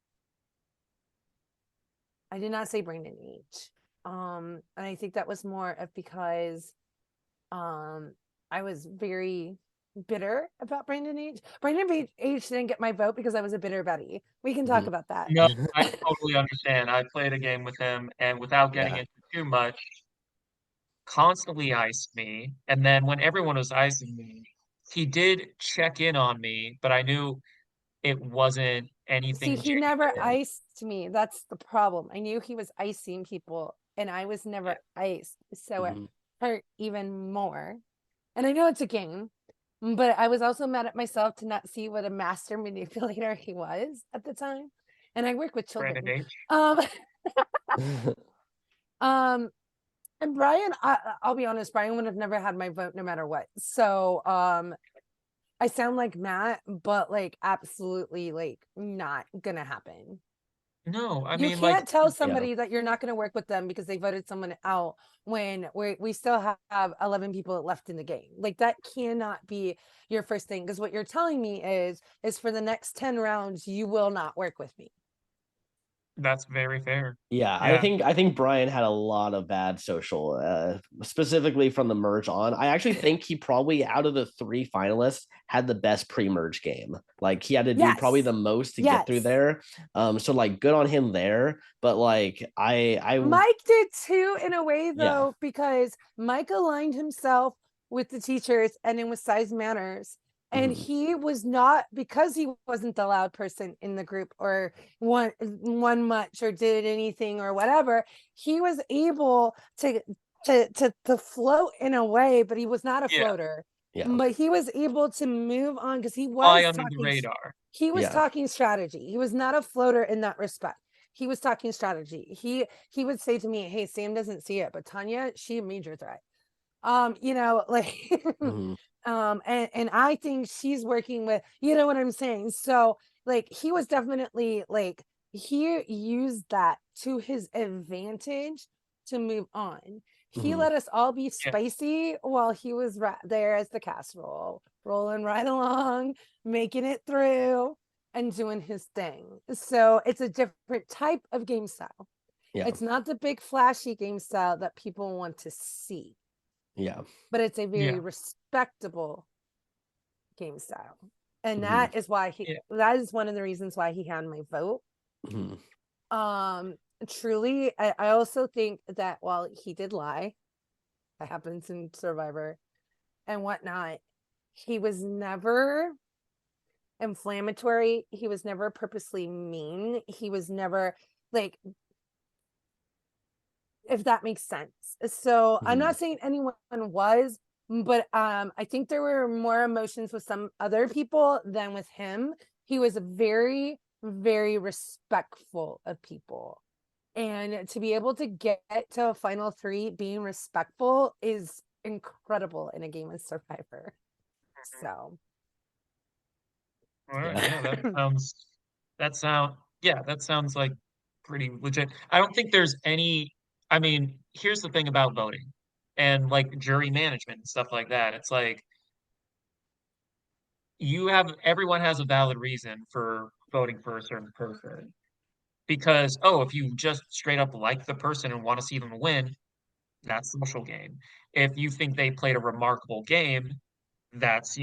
I did not say Brandon H. And I think that was more of because I was very bitter about Brandon H. Brandon H didn't get my vote because I was a bitter Betty. We can talk Mhm. about that. No, I totally understand. I played a game with him, and without getting Yeah. into too much, constantly iced me. And then when everyone was icing me, he did check in on me, but I knew it wasn't See, anything he never Yeah. genuine. iced me. That's the problem. I knew he was icing people, and I was Yeah, never iced. So it Mhm. hurt even more. And I know it's a game, but I was also mad at myself to not see what a master manipulator he was at the time. And I work with Brandon children. H. Um, um, and Brian, I'll be honest, Brian would have never had my vote no matter what. So, I sound like Matt, but like absolutely like not gonna happen. No, I You mean, like, can't tell Yeah. somebody that you're not going to work with them because they voted someone out when we still have 11 people left in the game. Like that cannot be your first thing, because what you're telling me is for the next 10 rounds you will not work with me. that's very fair. Yeah, Yeah, I think Brian had a lot of bad social, specifically from the merge on. I actually think he probably out of the three finalists had the best pre-merge game. Like he had to do probably Yes. the most to get through Yes. there. So like good on him there. But like Mike did too, in a way, yeah. though, because Mike aligned himself with the teachers and in with size manners. And Mhm. he was not, because he wasn't the loud person in the group or one much or did anything or whatever. He was able to float in a way, but he was not a yeah, floater. Yeah. But he was able to move on because fly under the radar. he was Yeah. talking strategy. He was not a floater in that respect. He was talking strategy. He would say to me, "Hey, Sam doesn't see it, but Tanya, she a major threat." Like Mhm. and I think she's working with, you know what I'm saying? So like he was definitely like he used that to his advantage to move on. He Mhm. let us all be Yeah, spicy while he was there as the casserole, rolling right along, making it through and doing his thing. So it's a different type of game style. Yeah. It's not the big flashy game style that people want to see, Yeah. but it's a very yeah, respectable game style. And Mhm. that is why yeah. that is one of the reasons why he had my vote. Mhm. Um, Truly, I also think that while he did lie, that happens in Survivor and whatnot, he was never inflammatory. He was never purposely mean. He was never like, if that makes sense. So I'm Mhm. not saying anyone was, but I think there were more emotions with some other people than with him. He was very, very respectful of people. And to be able to get to a final three being respectful is incredible in a game of Survivor. Mhm. So All right, Yeah. yeah, that sounds That sounds like pretty legit. I don't think there's any, I mean, here's the thing about voting and like jury management and stuff like that. It's like everyone has a valid reason for voting for a certain person. Because, oh, if you just straight up like the person and want to see them win, that's social game. If you think they played a remarkable game, that's,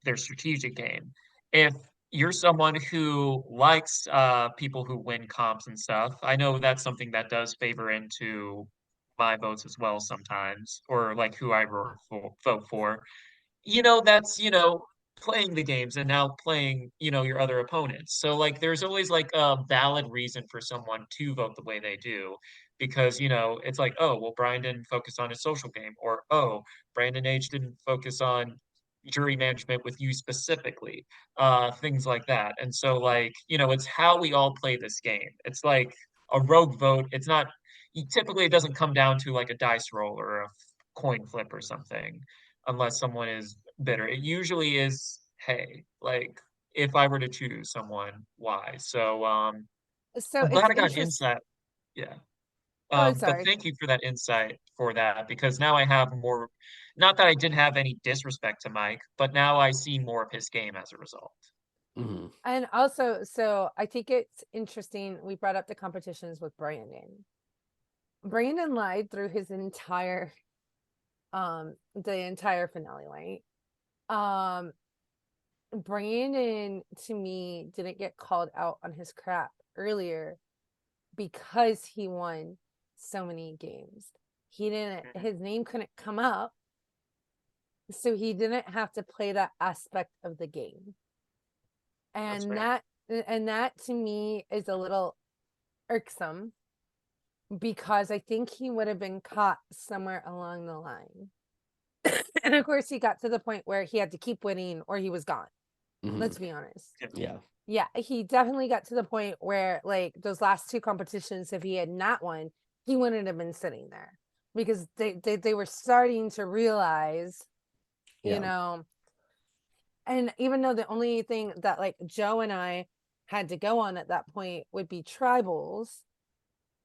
their strategic game. If you're someone who likes people who win comps and stuff, I know that's something that does favor into my votes as well sometimes, or like who I vote for. That's, playing the games and now playing, your other opponents. So like there's always like a valid reason for someone to vote the way they do because, it's like, oh, well, Brian didn't focus on his social game, or oh, Brandon Age didn't focus on jury management with you specifically, things like that. And so like, it's how we all play this game. It's like a rogue vote. It's not typically it doesn't come down to like a dice roll or a coin flip or something unless someone is bitter. It usually is, hey, like if I were to choose someone, why? So So I'm it's glad I got interesting. insight. Yeah. Oh, But sorry. thank you for that insight for that because now I have more, not that I didn't have any disrespect to Mike, but now I see more of his game as a result. Mhm. And also, so I think it's interesting. We brought up the competitions with Brandon. Brandon lied through his entire the entire finale, right? Um Brandon to me didn't get called out on his crap earlier because he won so many games. He didn't Mhm. his name couldn't come up, so he didn't have to play that aspect of the game. That's And fair. that to me is a little irksome because I think he would have been caught somewhere along the line. And of course, he got to the point where he had to keep winning or he was gone. Mhm. Let's be honest. Yeah. Yeah. Yeah, he definitely got to the point where, like, those last two competitions, if he had not won, he wouldn't have been sitting there because they were starting to realize, you Yeah. know, and even though the only thing that like Joe and I had to go on at that point would be tribals,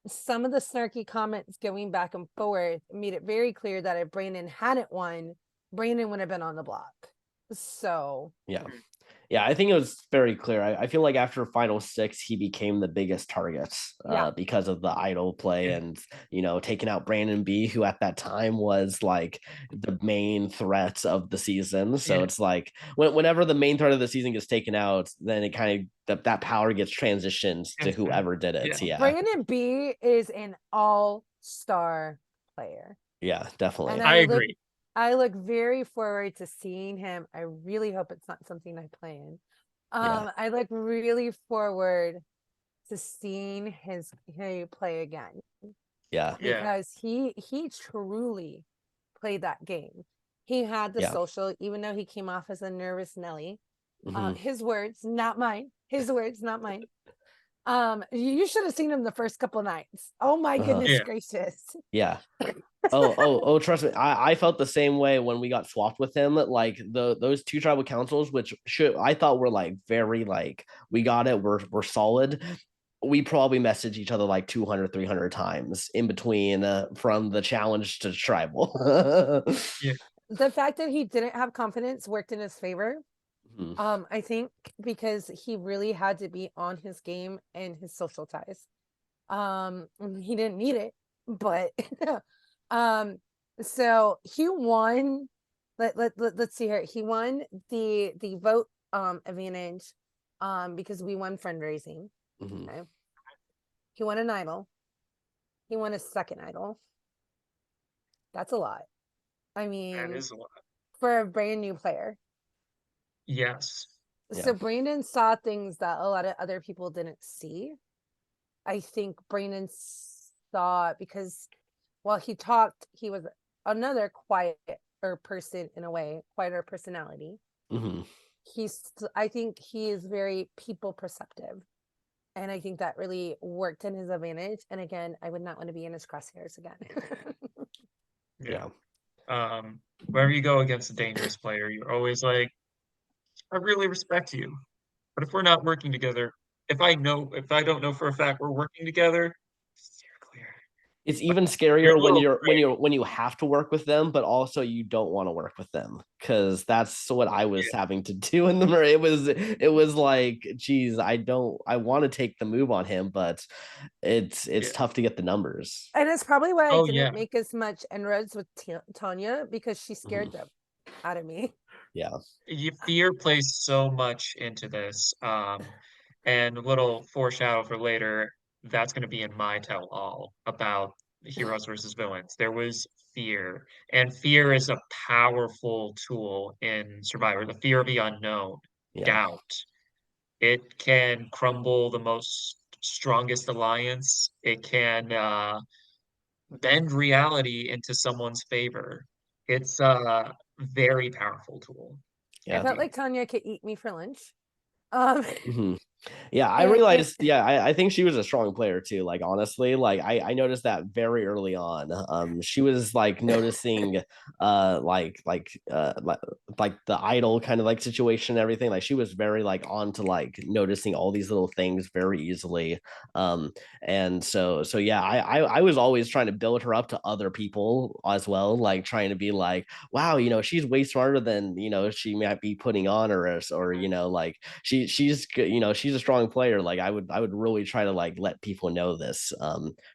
some of the snarky comments going back and forth made it very clear that if Brandon hadn't won, Brandon would have been on the block. So Yeah. Mhm. Yeah, I think it was very clear. I feel like after Final Six, he became the biggest target yeah, because of the idol play Yeah. and, taking out Brandon B, who at that time was like the main threat of the season. So Yeah. it's like whenever the main threat of the season gets taken out, then it kind of that power gets transitioned to Infinite. whoever did it. Yeah. Yeah. Brandon B is an all-star player. Yeah, And definitely. I agree. I look very forward to seeing him. I really hope it's not something I plan. Yeah. I look really forward to seeing him play again Yeah. Yeah. because he truly played that game. He had the Yeah. social, even though he came off as a nervous Nelly. Hmm. His words, not mine. His words, not mine. You should have seen him the first couple nights. Oh my Uh-huh. goodness Yeah. gracious. Yeah. Oh, trust me. I felt the same way when we got swapped with him. Like those two tribal councils, which I thought were like very like we got it, we're solid. We probably messaged each other like 200, 300 times in between from the challenge to tribal. Yeah. The fact that he didn't have confidence worked in his favor. Mhm. I think because he really had to be on his game and his social ties. He didn't need it, but um, so he won. Let's see here. He won the vote advantage because we won fundraising. Mhm. Okay. He won an idol. He won a second idol. That's a lot. I That mean, is a lot. for a brand new player. Yes. So Yeah. Brandon saw things that a lot of other people didn't see. I think Brandon saw because while he talked, he was another quieter person in a way, quieter personality. Mhm. I think he is very people perceptive. And I think that really worked in his advantage. And again, I would not want to be in his crosshairs again. Yeah. Yeah. Wherever you go against a dangerous player, you're always like, I really respect you. But if we're not working together, if I don't know for a fact we're working together, steer clear. It's even You're scarier a little brave. when you have to work with them, but also you don't want to work with them because that's what I was Yeah, having to do in the mirror. It was like, geez, I want to take the move on him, but it's yeah. tough to get the numbers. And it's probably why I Oh yeah. didn't make as much inroads with Tanya, because she Mhm. scared them out of me. Yeah. Fear plays so much into this. And a little foreshadow for later, that's going to be in my tell all about heroes versus villains. There was fear, and fear is a powerful tool in Survivor. The fear of the unknown, Yeah. doubt. It can crumble the most strongest alliance. It can bend reality into someone's favor. It's a very powerful tool. I Yeah. felt like Tanya could eat me for lunch. Um, Mhm. Yeah, I and realized. Yeah, I think she was a strong player too. Like honestly, like I noticed that very early on. She was like noticing, like the idol kind of like situation and everything. Like she was very like on to like noticing all these little things very easily. Um, and so yeah, I was always trying to build her up to other people as well, like trying to be like, wow, she's way smarter than she might be putting on, or like she's good, she's a strong player. Like I would really try to like let people know this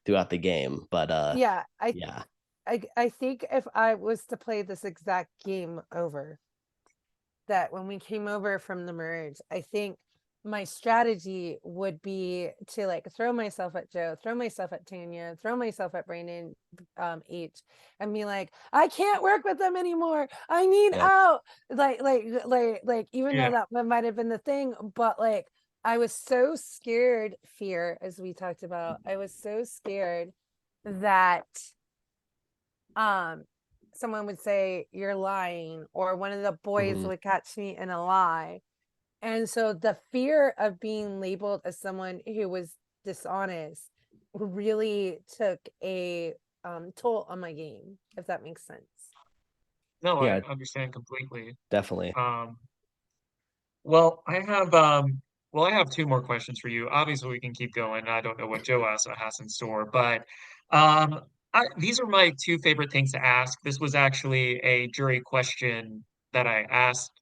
throughout the game. But yeah, yeah. I think if I was to play this exact game over, that when we came over from the merge, I think my strategy would be to like throw myself at Joe, throw myself at Tanya, throw myself at Brandon H, and be like, I can't work with them anymore. I need Yeah. out. Like, even though Yeah. that might have been the thing, but like I was so scared, fear, as we talked about. I was so scared that um someone would say you're lying, or one of the boys Mhm. would catch me in a lie. And so the fear of being labeled as someone who was dishonest really took a toll on my game, if that makes sense. No, I Yeah, understand completely. definitely. Um, well, I have two more questions for you. Obviously, we can keep going. I don't know what Joe has in store, but um, these are my two favorite things to ask. This was actually a jury question that I asked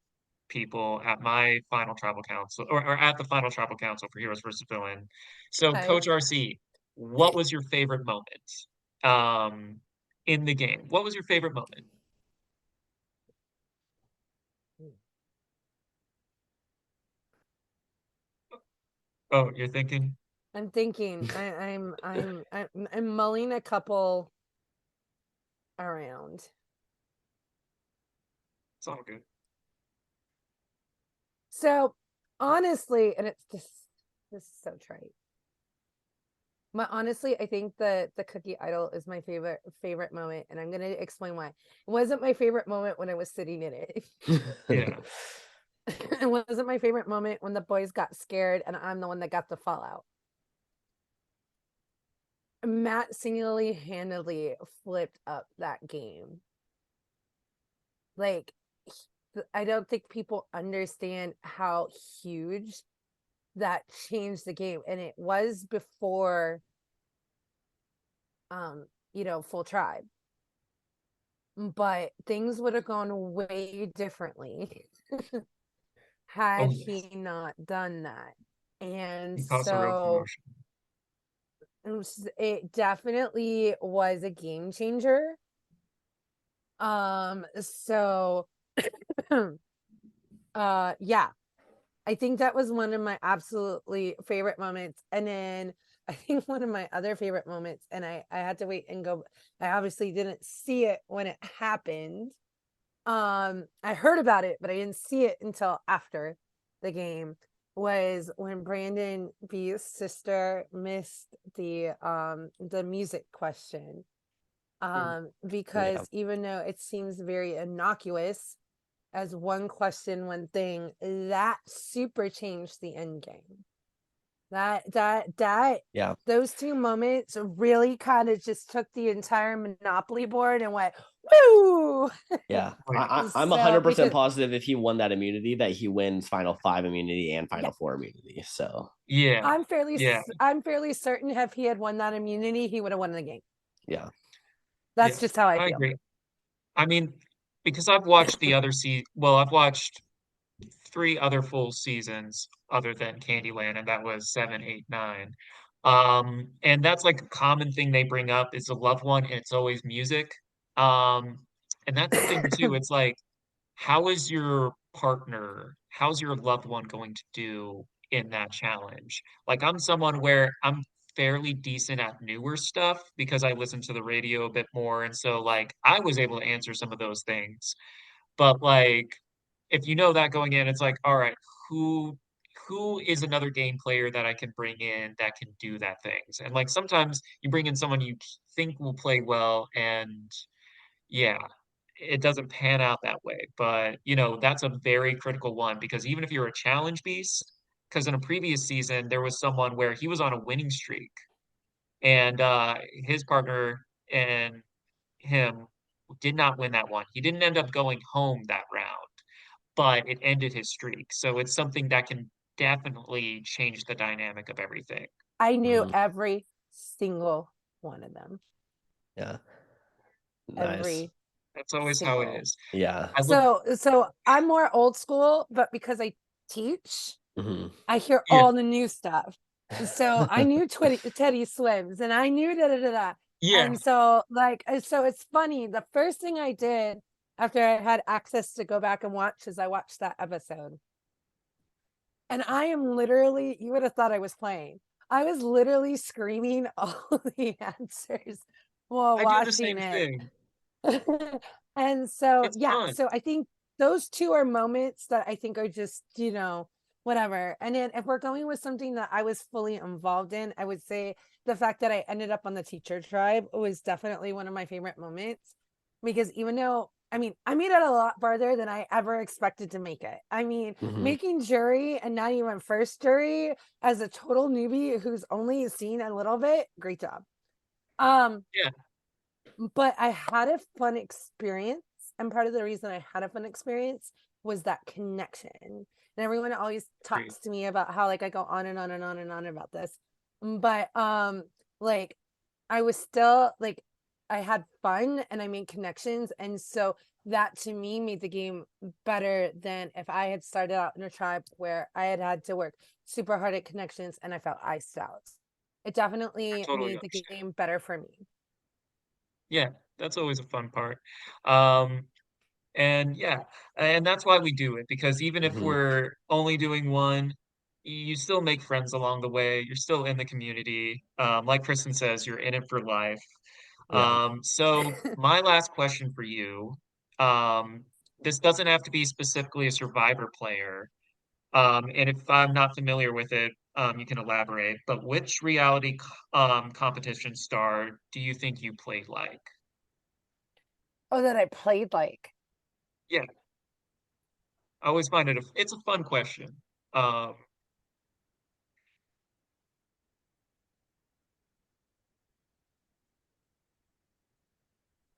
people at my final tribal council, or at the final tribal council for Heroes versus Villain. So, Okay. Coach RC, what was your favorite moment um, in the game? What was your favorite moment? Oh, you're thinking? I'm thinking. I'm mulling a couple around. It's all good. So honestly, and it's just, this is so trite. But honestly, I think the cookie idol is my favorite moment, and I'm gonna explain why. It wasn't my favorite moment when I was sitting in it. Yeah. It wasn't my favorite moment when the boys got scared and I'm the one that got the fallout. Matt singularly handedly flipped up that game. Like, I don't think people understand how huge that changed the game. And it was before full tribe. But things would have gone way differently Oh, had yes. he not done that. And He caused a real so commotion. it definitely was a game changer. So yeah, I think that was one of my absolutely favorite moments. And then I think one of my other favorite moments, and I had to wait and go, I obviously didn't see it when it happened. I heard about it, but I didn't see it until after the game, was when Brandon B's sister missed the music question. Ooh, Yeah. Because even though it seems very innocuous as one question, one thing, that super changed the end game. That Yeah. those two moments really kind of just took the entire Monopoly board and went, woo! Yeah. Oh, yeah. I'm So 100% because positive if he won that immunity that he wins Final Five immunity and yeah, Final Four immunity. So Yeah. Yeah. I'm fairly certain if he had won that immunity, he would have won the game. yeah. That's Yeah. just how I I feel. agree. I mean, because I've watched the other well, I've watched three other full seasons other than Candyland, and that was 7, 8, 9. And that's like a common thing they bring up is a loved one, and it's always music. Um, and that's the thing too. It's like, how is your partner, how's your loved one going to do in that challenge? Like, I'm someone where I'm fairly decent at newer stuff because I listen to the radio a bit more, and so like I was able to answer some of those things. But like, if you know that going in, it's like, all right, who who is another game player that I can bring in that can do that things? And like sometimes you bring in someone you think will play well, and yeah, it doesn't pan out that way. But you know, that's a very critical one because even if you're a challenge beast, because in a previous season there was someone where he was on a winning streak, and his partner and him did not win that one. He didn't end up going home that round, but it ended his streak. So it's something that can definitely change the dynamic of everything. I knew Mhm. every single one of them. Yeah. Nice. Every That's always how it single. is. Yeah. I look, So I'm more old school, but because I teach, Mhm. I hear yeah, all the new stuff. So I knew Teddy Swims and I knew da da da da. yeah, And so like so it's funny. The first thing I did after I had access to go back and watch is I watched that episode. And I am literally, you would have thought I was playing. I was literally screaming all the answers while I do the watching same it. thing. And so, It's yeah, fun. so I think those two are moments that I think are just, whatever. And then if we're going with something that I was fully involved in, I would say the fact that I ended up on the teacher tribe was definitely one of my favorite moments because even though I made it a lot farther than I ever expected to make it. I mean, Mhm. making jury and not even first jury as a total newbie who's only seen a little bit, great job. Um, Yeah, but I had a fun experience. And part of the reason I had a fun experience was that connection. And everyone always agreed. talks to me about how like I go on and on and on and on about this. But like I was still like I had fun and I made connections. And so that to me made the game better than if I had started out in a tribe where I had had to work super hard at connections and I felt iced out. It I definitely totally made the understand. game better for me. Yeah, that's always a fun part. Um, and yeah, and that's why we do it because even if Mhm. we're only doing one, you still make friends along the way. You're still in the community. Like Kristen says, you're in it for life. Yeah. So my last question for you, um, this doesn't have to be specifically a Survivor player. And if I'm not familiar with it, you can elaborate. But which reality competition star do you think you played like? Oh, that I played like. Yeah, I always find it's a fun question. Um,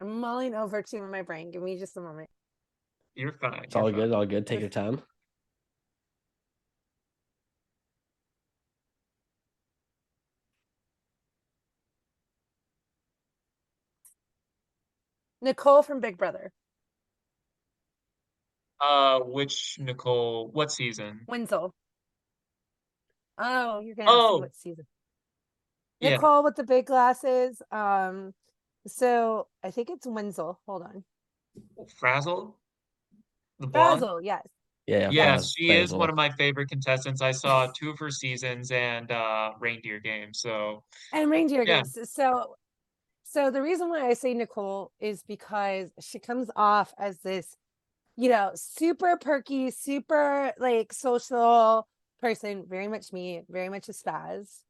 I'm mulling over two in my brain. Give me just a moment. you're fine. It's You're all fine. good. All good. Take If your time. Nicole from Big Brother, Which Nicole? What season? Wenzel. Oh, you're gonna ask me Oh, what season. yeah, Nicole with the big glasses. So I think it's Wenzel. Hold on. Frazzle, the blonde. Basil, yes. Yeah. Yes. Yes, she is one Faisal. of my favorite contestants. I saw two of her seasons and Reindeer Games. So And reindeer yeah. games. So the reason why I say Nicole is because she comes off as this, super perky, super like social person, very much me, very much a spaz.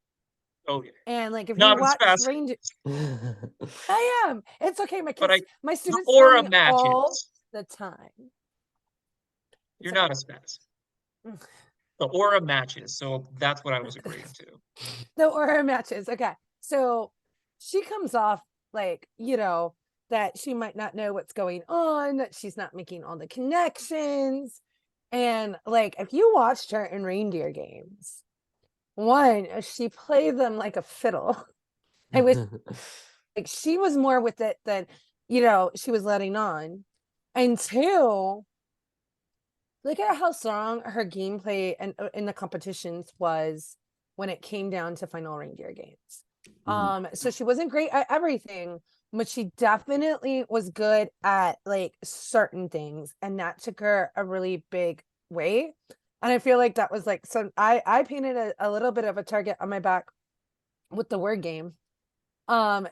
Oh yeah. And like if you Not as watch fast, reindeer, I am. It's okay. but I My the students tell aura me all matches. the time. You're It's not okay. as fast. The aura matches. So that's what I was agreeing to. The aura matches. Okay. So she comes off like, that she might not know what's going on, that she's not making all the connections. And like, if you watched her in reindeer games, one, she played them like a fiddle. I wish like she was more with it than, she was letting on. And two, look at how strong her gameplay and in the competitions was when it came down to final reindeer games. So she wasn't great at everything, but she definitely was good at like certain things, and that took her a really big way. And I feel like that was like, so I painted a little bit of a target on my back with the word game,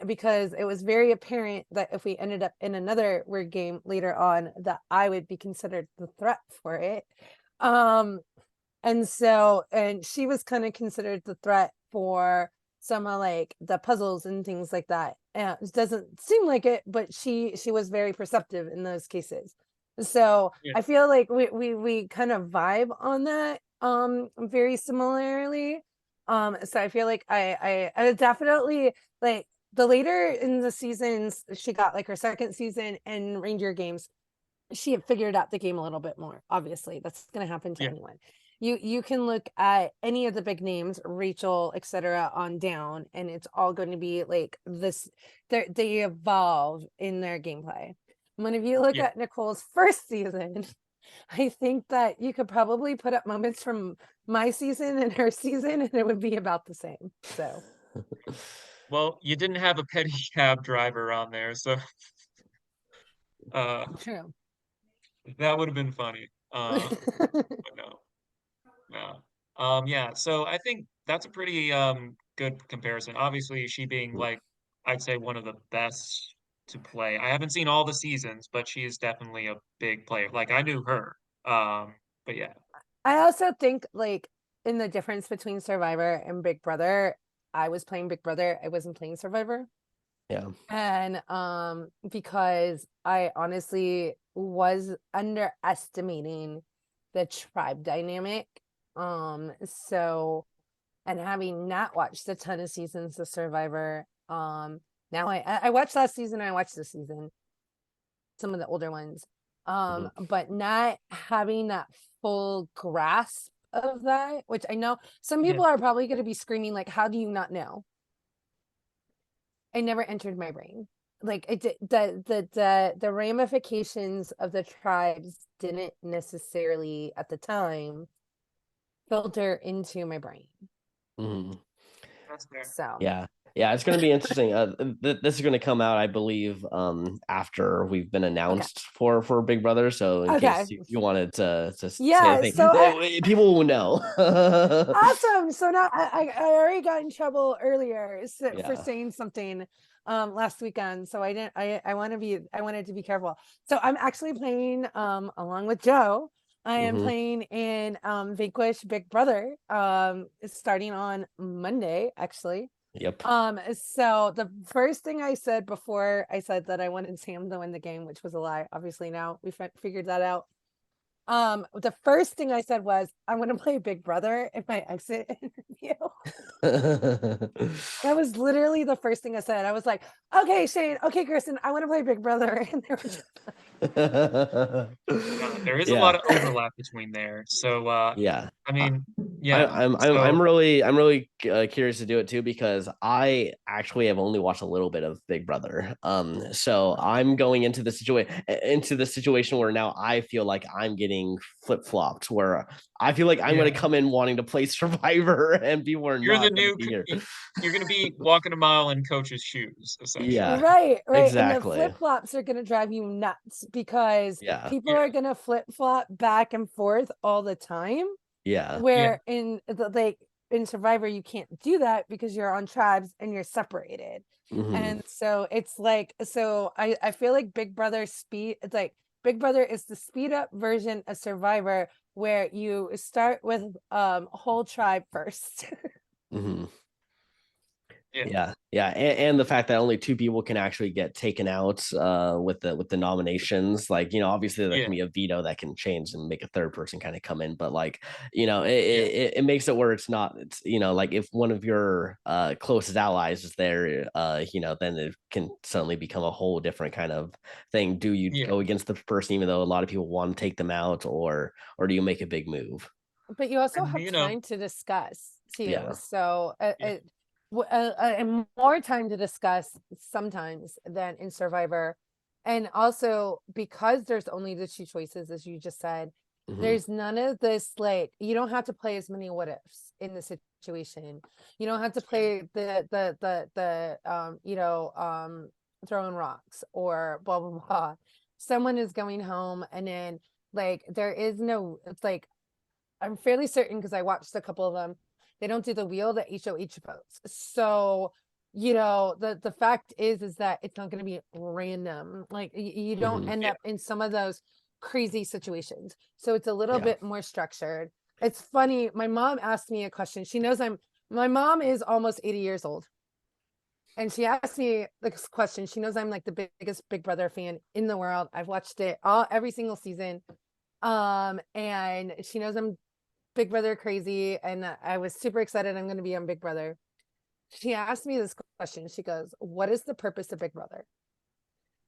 because it was very apparent that if we ended up in another word game later on, that I would be considered the threat for it. And she was kind of considered the threat for some of like the puzzles and things like that. And it doesn't seem like it, but she was very perceptive in those cases. So Yeah. I feel like we kind of vibe on that very similarly. So I feel like I definitely like the later in the seasons she got like her second season in reindeer games, she had figured out the game a little bit more. Obviously, that's going to happen to Yeah. anyone. You can look at any of the big names, Rachel, etc., on down, and it's all going to be like this. They evolve in their gameplay. When if you look Yeah. at Nicole's first season, I think that you could probably put up moments from my season and her season, and it would be about the same. So, Well, you didn't have a petty cab driver on there, so uh true. that would have been funny. But no. No. Yeah, so I think that's a pretty good comparison. Obviously, she being like I'd say one of the best to play. I haven't seen all the seasons, but she is definitely a big player. Like I knew her. But yeah. I also think like in the difference between Survivor and Big Brother, I was playing Big Brother, I wasn't playing Survivor. Yeah. And because I honestly was underestimating the tribe dynamic. So and having not watched a ton of seasons of Survivor, now I watched last season, I watched this season, some of the older ones. But not having that full grasp of that, which I know some Yeah. people are probably going to be screaming like, how do you not know? It never entered my brain. Like it did, the ramifications of the tribes didn't necessarily at the time filter into my brain. Mhm. That's fair. So Yeah. Yeah, it's going to be interesting. This is going to come out, I believe, after we've been okay. announced for Big Brother. So in Okay. case you wanted to say Yeah. anything, So people will know. awesome. So now I already got in trouble earlier for Yeah. saying something last weekend. So I didn't I wanted to be careful. So I'm actually playing along with Joe. I am Hmm. playing in Vanquish Big Brother. It's starting on Monday, actually. Yep. So the first thing I said before I said that I wanted Sam to win the game, which was a lie. Obviously now we figured that out. The first thing I said was, I'm going to play Big Brother in my exit interview. That was literally the first thing I said. I was like, okay, Shane, okay, Kristen, I want to play Big Brother. And they were just There is a Yeah. lot of overlap between there. So Yeah. I mean, I, yeah. I'm So really curious to do it too, because I actually have only watched a little bit of Big Brother. So I'm going into the situation where now I feel like I'm getting flip flopped, where I feel like I'm going to yeah. come in wanting to play Survivor, and people are You're the not going to new be here. you're gonna be walking a mile in coach's shoes, essentially. Yeah, right. And the exactly. flip flops are going to drive you nuts because Yeah, people Yeah. are going to flip flop back and forth all the time. yeah. Yeah. Where in Survivor you can't do that because you're on tribes and you're separated. Hmm. And so it's like, so I feel like Big Brother speed, it's like Big Brother is the speed up version of Survivor, where you start with a whole tribe first. Hmm. Yeah. Yeah, and the fact that only two people can actually get taken out with the nominations, like obviously there Yeah. can be a veto that can change and make a third person kind of come in, but like Yeah. it makes it where it's like if one of your closest allies is there, then it can suddenly become a whole different kind of thing. Do you Yeah. go against the person even though a lot of people want to take them out, or do you make a big move? But you also And have time to discuss too. Yeah. So yeah. and more time to discuss sometimes than in Survivor. And also because there's only the two choices, as you just said, Hmm. there's none of this, like, you don't have to play as many what ifs in the situation. You don't have to play throwing rocks or blah blah blah. Someone is going home, and then like there is no, it's like I'm fairly certain because I watched a couple of them. They don't do the wheel that HOH votes. So, the fact is that it's not going to be random. Like you don't Hmm. end Yeah. up in some of those crazy situations. So it's a little Yeah. bit more structured. It's funny. My mom asked me a question. She knows my mom is almost 80 years old. And she asked me this question. She knows I'm like the biggest Big Brother fan in the world. I've watched it every single season. And she knows I'm Big Brother crazy, and I was super excited I'm going to be on Big Brother. She asked me this question. She goes, "What is the purpose of Big Brother?"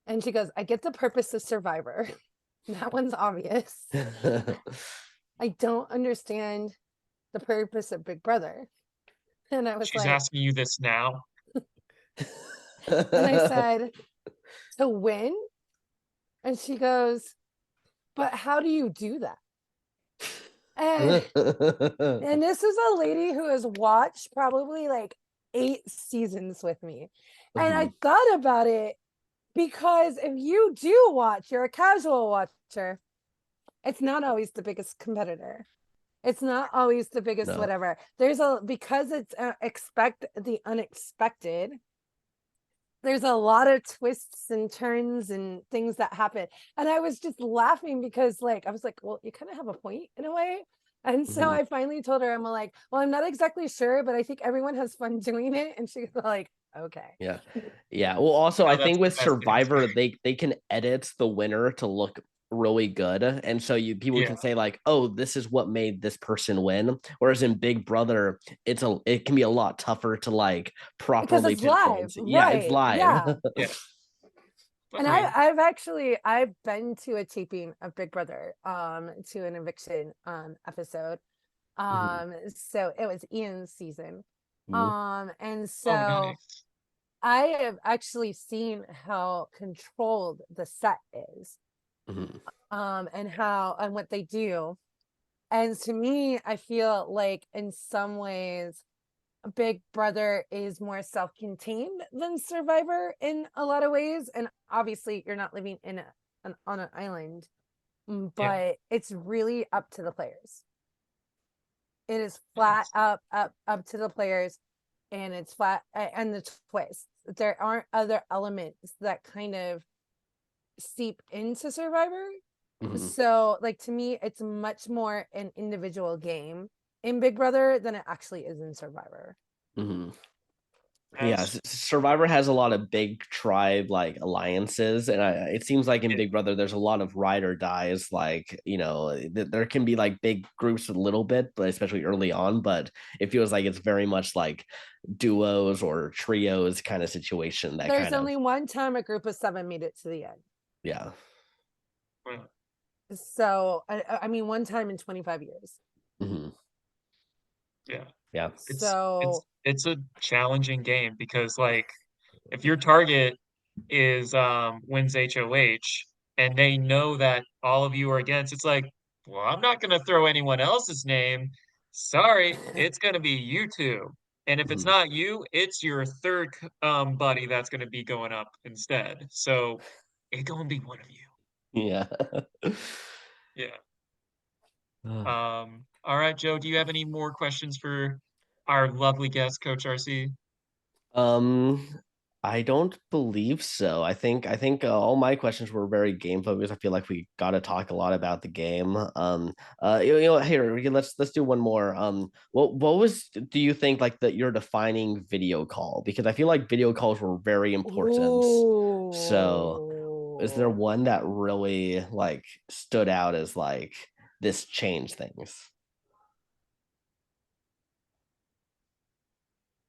And she goes, "I get the purpose of Survivor." That one's obvious. I don't understand the purpose of Big Brother. And I was She's like, asking you this now. and I said, "To win?" And she goes, "But how do you do that?" And and this is a lady who has watched probably like 8 seasons with me. And I Mhm. thought about it because if you do watch, you're a casual watcher, it's not always the biggest competitor. It's not always the biggest No. whatever. Because it's expect the unexpected. There's a lot of twists and turns and things that happen. And I was just laughing because like I was like, well, you kind of have a point in a way. And so Mhm. I finally told her, I'm like, well, I'm not exactly sure, but I think everyone has fun doing it. And she was like, okay. Yeah. Yeah. Well, also, I No, that's think the with best Survivor, answer. they can edit the winner to look really good, and so people Yeah. can say like, "Oh, this is what made this person win." Whereas in Big Brother, it can be a lot tougher to like Because properly it's live. pinpoint. Yeah, it's Right. live. Yeah. Yeah. And Agreed. I've been to a taping of Big Brother, to an eviction episode. Mhm. So it was Ian's season. Mhm. And Oh, so nice. I have actually seen how controlled the set is, Mhm. and what they do. And to me, I feel like in some ways, Big Brother is more self-contained than Survivor in a lot of ways. And obviously, you're not living on an island, Yeah. but it's really up to the players. It is flat Nice. up to the players, and it's flat and the twist. There aren't other elements that kind of seep into Survivor. Mhm. So, like, to me, it's much more an individual game in Big Brother than it actually is in Survivor. Mhm. Yeah, As Survivor has a lot of big tribe like alliances, and it seems like in yeah. Big Brother there's a lot of ride or dies. Like there can be like big groups a little bit, but especially early on. But it feels like it's very much like duos or trios kind of situation. That There's kind of only one time a group of 7 made it to the end. yeah. Well, So, I mean, one time in 25 years. Hmm. yeah. Yeah. So, It's a challenging game because like if your target is wins HOH and they know that all of you are against, it's like, well, I'm not gonna throw anyone else's name. Sorry, it's gonna be you two. And if it's Mhm. not you, it's your third buddy that's gonna be going up instead. So it's gonna be one of you. Yeah. Yeah. All right, Joe, do you have any more questions for our lovely guest, Coach RC? um I don't believe so. I think all my questions were very game focused. I feel like we got to talk a lot about the game. Here let's do one more. What was do you think like that your defining video call? Because I feel like video calls were very important. So, is there Ooh. one that really like stood out as like this changed things?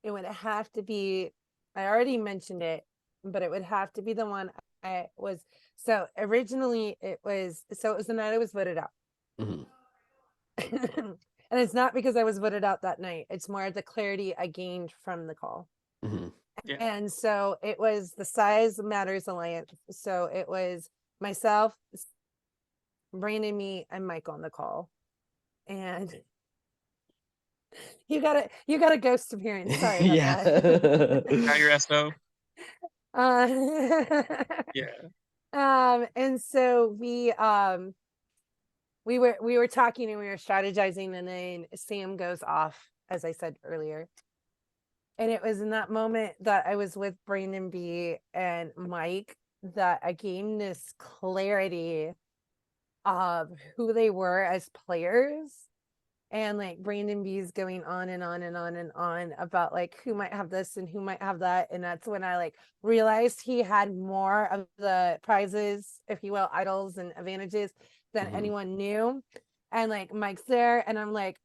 It would have to be, I already mentioned it, but it would have to be the one I was. So originally it was, so it was the night I was voted out. Mhm, And it's not because I was voted out that night. It's more the clarity I gained from the call. mhm, Yeah. And so it was the Size Matters Alliance. So it was myself, Brandon, me, and Mike on the call. And you got a ghost appearance. Sorry about yeah. that. Got your SO? uh, Yeah. and so we were talking and we were strategizing, and then Sam goes off, as I said earlier. And it was in that moment that I was with Brandon B and Mike that I gained this clarity of who they were as players. And like Brandon B's going on and on and on and on about like who might have this and who might have that. And that's when I like realized he had more of the prizes, if you will, idols and advantages than Mhm. anyone knew. And like Mike's there, and I'm like,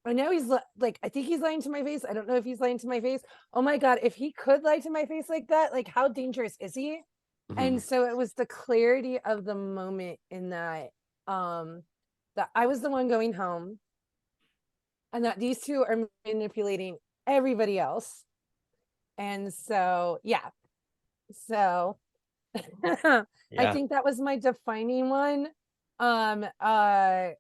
I know he's like, I think he's lying to my face. I don't know if he's lying to my face. Oh my God, if he could lie to my face like that, like how dangerous is he? Mhm. And so it was the clarity of the moment in um, that I was the one going home, and that these two are manipulating everybody else. And so, yeah. So I Yeah. think that was my defining one. And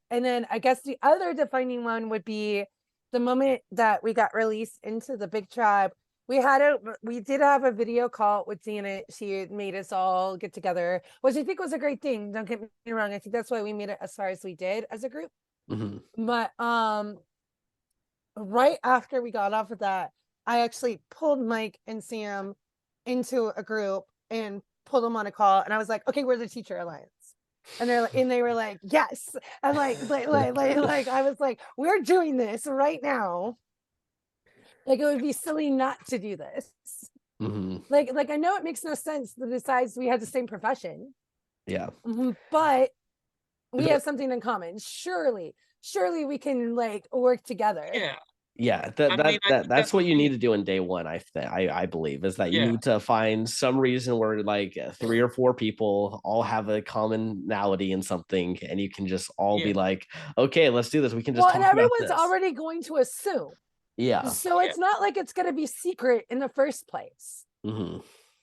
then I guess the other defining one would be the moment that we got released into the big tribe. We did have a video call with Janet. She made us all get together, which I think was a great thing. Don't get me wrong. I think that's why we made it as far as we did as a group. Mhm. But right after we got off of that, I actually pulled Mike and Sam into a group and pulled them on a call. And I was like, okay, we're the Teacher Alliance. And they were like, yes. And like I was like, we're doing this right now. Like it would be silly not to do this. Mhm. Like I know it makes no sense that besides we have the same profession, Yeah. but we The- have something in common. Surely we can like work together. Yeah. yeah, I mean, I think that's that's what the you need thing. to do in day one. I believe is that you Yeah. need to find some reason where like three or four people all have a commonality in something, and you can just all be Yeah. like, okay, let's do this. We can just Well, and talk about everyone's this. already going to assume. Yeah. So Yeah. it's not like it's going to be secret in the first place. Hmm.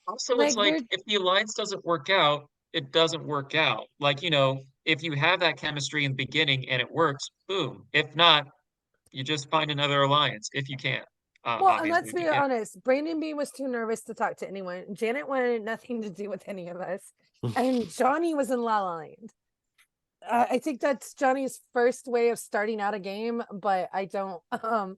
Also, it's Like like they're, if the alliance doesn't work out, it doesn't work out. Like, if you have that chemistry in the beginning and it works, boom. If not, you just find another alliance if you can. well, and Obviously, let's if you be can. honest, Brandon B was too nervous to talk to anyone. Janet wanted nothing to do with any of us. And Johnny was in La La Land. I think that's Johnny's first way of starting out a game, but I don't know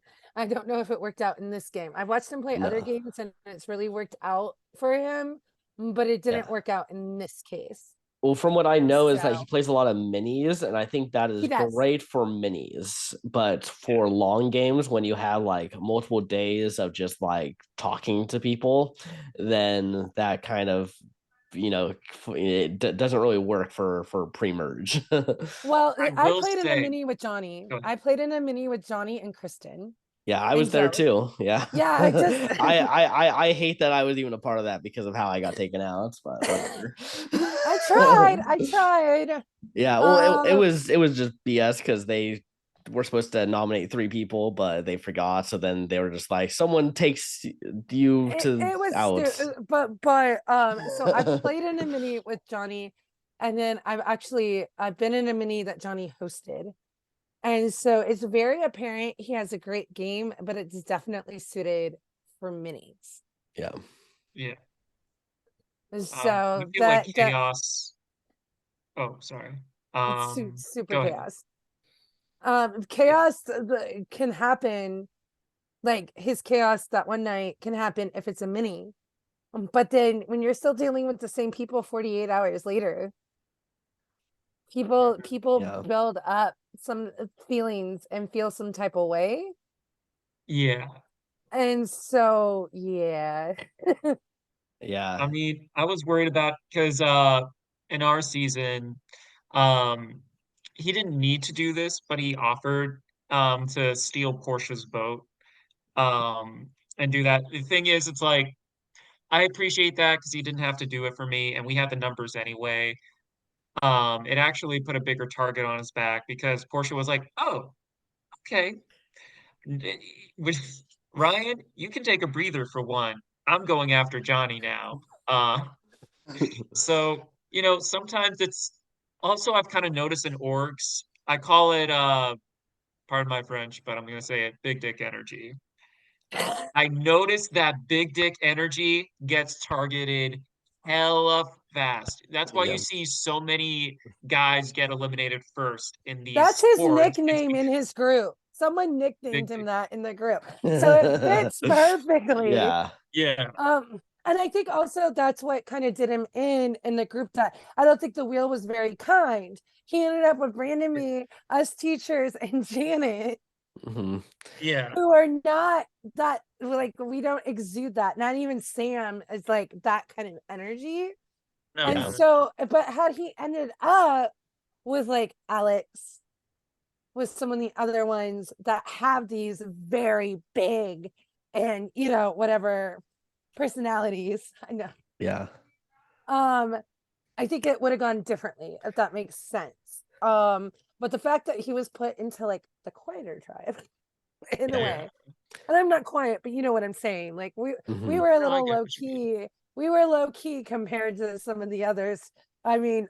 if it worked out in this game. I've watched him play other No. games and it's really worked out for him, but it didn't Yeah. work out in this case. Well, from what I know is that he So plays a lot of minis, and I think that he is does. great for minis. But Yeah. for long games, when you have like multiple days of just like talking to people, then that kind of doesn't really work for pre-merge. Well, I I will played in a say, mini with Johnny. go ahead. I played in a mini with Johnny and Kristen Yeah, I and was there Joe. too. Yeah. Yeah, I just I hate that I was even a part of that because of how I got taken out, but whatever. I tried. I tried. Yeah, well, Um, it was just BS because they were supposed to nominate three people, but they forgot. So then they were just like, someone takes you to it was out. but so I played in a mini with Johnny, and then I've been in a mini that Johnny hosted. And so it's very apparent he has a great game, but it's definitely suited for minis. Yeah. Yeah. I So feel like that chaos. Oh, sorry. it's super Go ahead. chaos. Yeah. Chaos can happen, like his chaos that one night can happen if it's a mini. But then when you're still dealing with the same people 48 hours later, people Yeah. build up some feelings and feel some type of way. Yeah. And so, yeah. Yeah. I mean, I was worried about because in our season, um he didn't need to do this, but he offered to steal Portia's boat and do that. The thing is, it's like I appreciate that because he didn't have to do it for me, and we had the numbers anyway. It actually put a bigger target on his back because Portia was like, "Oh, okay, which Ryan, you can take a breather for one. I'm going after Johnny now." So, sometimes it's also I've kind of noticed in orgs, I call it pardon my French, but I'm gonna say it, big dick energy. I noticed that big dick energy gets targeted hella fast. That's why you Yeah. see so many guys get eliminated first in these That's his sports. It's nickname in his group. Someone nicknamed big him dick. that in the group. So it fits perfectly. Yeah. Yeah. And I think also that's what kind of did him in the group that I don't think the wheel was very kind. He ended up with Brandon, me, us teachers, and Janet, Mhm. Yeah. who are not that like we don't exude that. Not even Sam is like that kind of energy. No, And Yeah. no, so, but had he ended up with like Alex, with some of the other ones that have these very big and whatever personalities, I know. Yeah. Um, I think it would have gone differently if that makes sense. But the fact that he was put into like the quieter tribe in a yeah. way, and I'm not quiet, but you know what I'm saying. Like we Mhm. were a No, I little get low what you mean. key. We were low key compared to some of the others. I mean,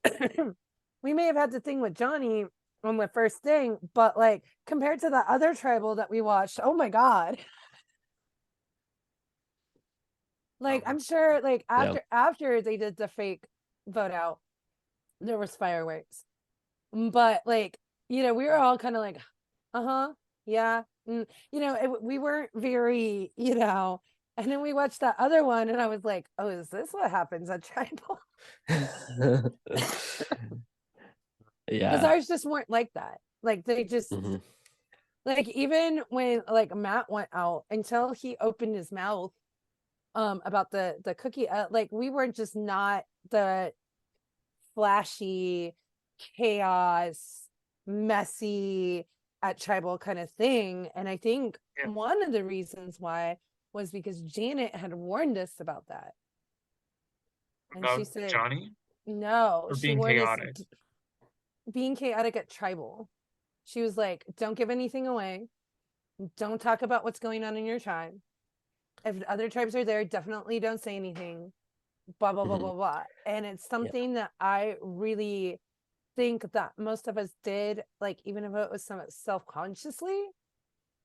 we may have had the thing with Johnny on the first thing, but like compared to the other tribal that we watched, oh my god. Like Um, I'm sure like Yeah. after they did the fake vote out, there was fireworks. But like, we were all kind of like, uh-huh, yeah. We weren't very, and then we watched that other one and I was like, oh, is this what happens at tribal? Because Yeah. ours just weren't like that. Like they just Mhm. like even when like Matt went out until he opened his mouth about the cookie, like we were just not the flashy chaos, messy at tribal kind of thing. And I think yeah. one of the reasons why was because Janet had warned us about that. And she About said, Johnny no, or she being warned us chaotic. being chaotic at tribal. She was like, don't give anything away. Don't talk about what's going on in your tribe. If other tribes are there, definitely don't say anything. Blah, blah, blah, Mhm. blah, blah. And it's Yeah. something that I really think that most of us did, like even if it was somewhat self-consciously.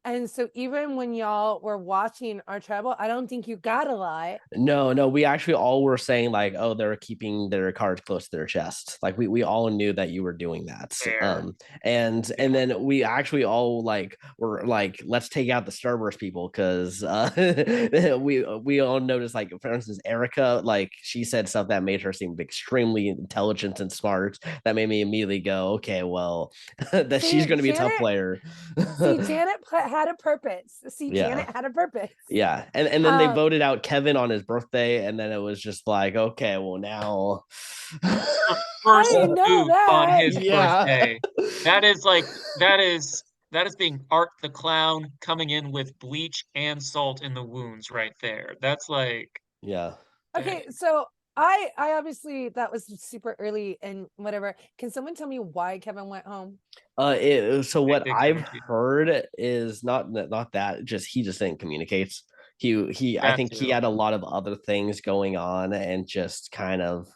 And so even when y'all were watching our tribal, I don't think you got a lot. No, no, we actually all were saying like, oh, they're keeping their cards close to their chest. Like we all knew that you were doing that. Fair. And Yeah. then we actually all like were like, let's take out the Starburst people because we all noticed like for instance, Erica, like she said stuff that made her seem extremely intelligent and smart. That made me immediately go, okay, well, that she's See, gonna be a tough Janet, player. Janet had a purpose. See, Yeah. Janet had a purpose. Yeah, and then they Um, voted out Kevin on his birthday, and then it was just like, okay, well now, The I first didn't know boot on that. his yeah, birthday. That is like that is being Art the Clown coming in with bleach and salt in the wounds right there. That's like, yeah. Okay, dang, so I obviously that was super early and whatever. Can someone tell me why Kevin went home? So big what dick I've energy. heard is not that just he just didn't communicate. He I That think he too. had a lot of other things going on and just kind of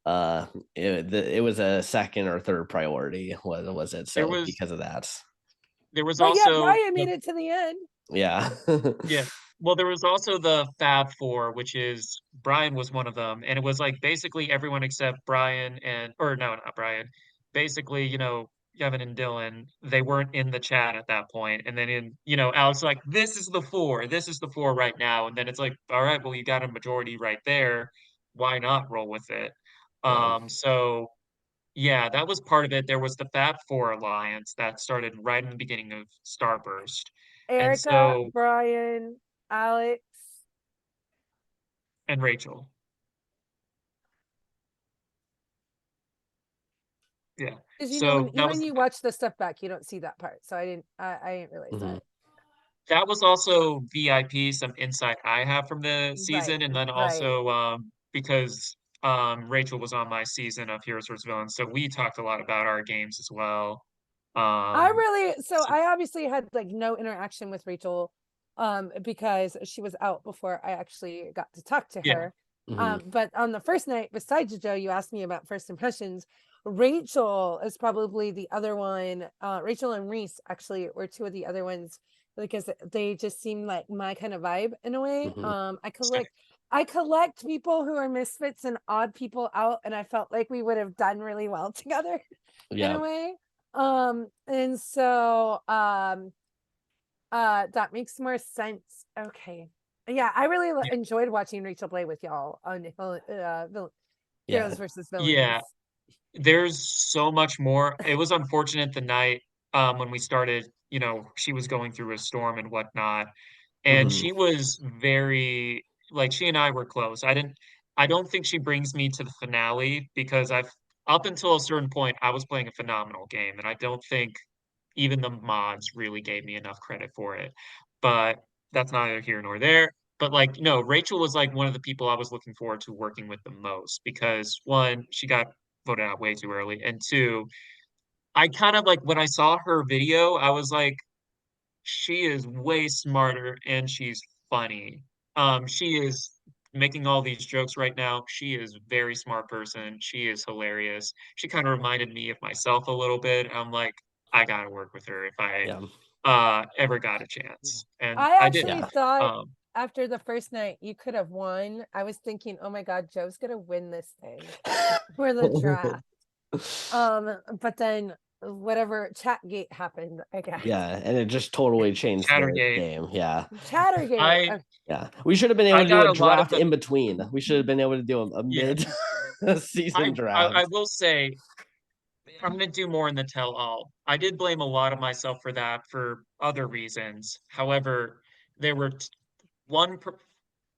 uh it was a second or third priority was it There so was because of that. there was But yet also Brian made the it to the end. Yeah. yeah. Well, there was also the Fab Four, which is Brian was one of them, and it was like basically everyone except Brian and or no, not Brian. Basically, Kevin and Dylan, they weren't in the chat at that point. And then Alex like, this is the four right now. And then it's like, all right, well, you got a majority right there. Why not roll with it? Yeah. So yeah, that was part of it. There was the Fab Four alliance that started right in the beginning of Starburst. And Erica, so, Brian, Alex. and Rachel. Yeah. Because So that when was you watch the stuff back, you don't see that part. So I didn't realize Mhm. that. that was also VIP, some insight I have from the Right, season, and then right. also because Rachel was on my season of Heroes vs. Villains, so we talked a lot about our games as well. Um, So so I obviously had like no interaction with Rachel because she was out before I actually got to talk to yeah, her. Mhm. But on the first night, besides Joe, you asked me about first impressions. Rachel is probably the other one. Rachel and Reese actually were two of the other ones because they just seem like my kind of vibe in a way. Mhm. same. I collect people who are misfits and odd people out, and I felt like we would have done really well together in a Yeah. way. And so that makes more sense. Okay. Yeah, I really Yeah, enjoyed watching Rachel play with y'all on Yeah. Heroes versus Villains. yeah. There's so much more. It was unfortunate the night when we started. She was going through a storm and whatnot. And Mhm. she was very like she and I were close. I don't think she brings me to the finale because I've up until a certain point I was playing a phenomenal game and I don't think even the mods really gave me enough credit for it. But that's neither here nor there. But like no, Rachel was like one of the people I was looking forward to working with the most because one, she got voted out way too early, and two, I kind of like when I saw her video, I was like she is way smarter and she's funny. She is making all these jokes right now. She is a very smart person. She is hilarious. She kind of reminded me of myself a little bit. I'm like, I gotta work with her if I Yeah. ever got a chance. And I I actually didn't. Yeah. thought Um, after the first night you could have won. I was thinking, oh my God, Joe's gonna win this thing for the draft. But then whatever Chatgate happened, I guess. Yeah, and it just totally changed the Chattergate. game. Yeah. Chattergate. I Yeah. We should have been able I to do got a a lot of draft the in between. We should have been able to do a yeah. mid I season I draft. will say I'm gonna do more in the tell all. I did blame a lot of myself for that for other reasons. However, there were one per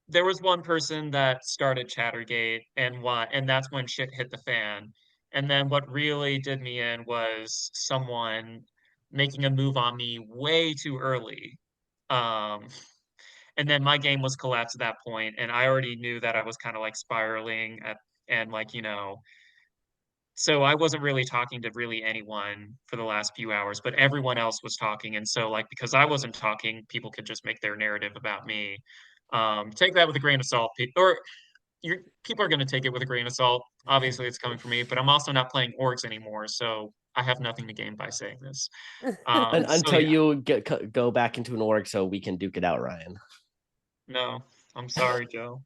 there was one person that started Chattergate and that's when shit hit the fan. And then what really did me in was someone making a move on me way too early. Um, and then my game was collapsed at that point, and I already knew that I was kind of like spiraling and like, so I wasn't really talking to really anyone for the last few hours, but everyone else was talking. And so like because I wasn't talking, people could just make their narrative about me. Take that with a grain of salt, or people are going to take it with a grain of salt. Obviously, it's coming from me, but I'm also not playing orgs anymore, so I have nothing to gain by saying this. So Until yeah, you go back into an org so we can duke it out, Ryan. no, I'm sorry, Joe.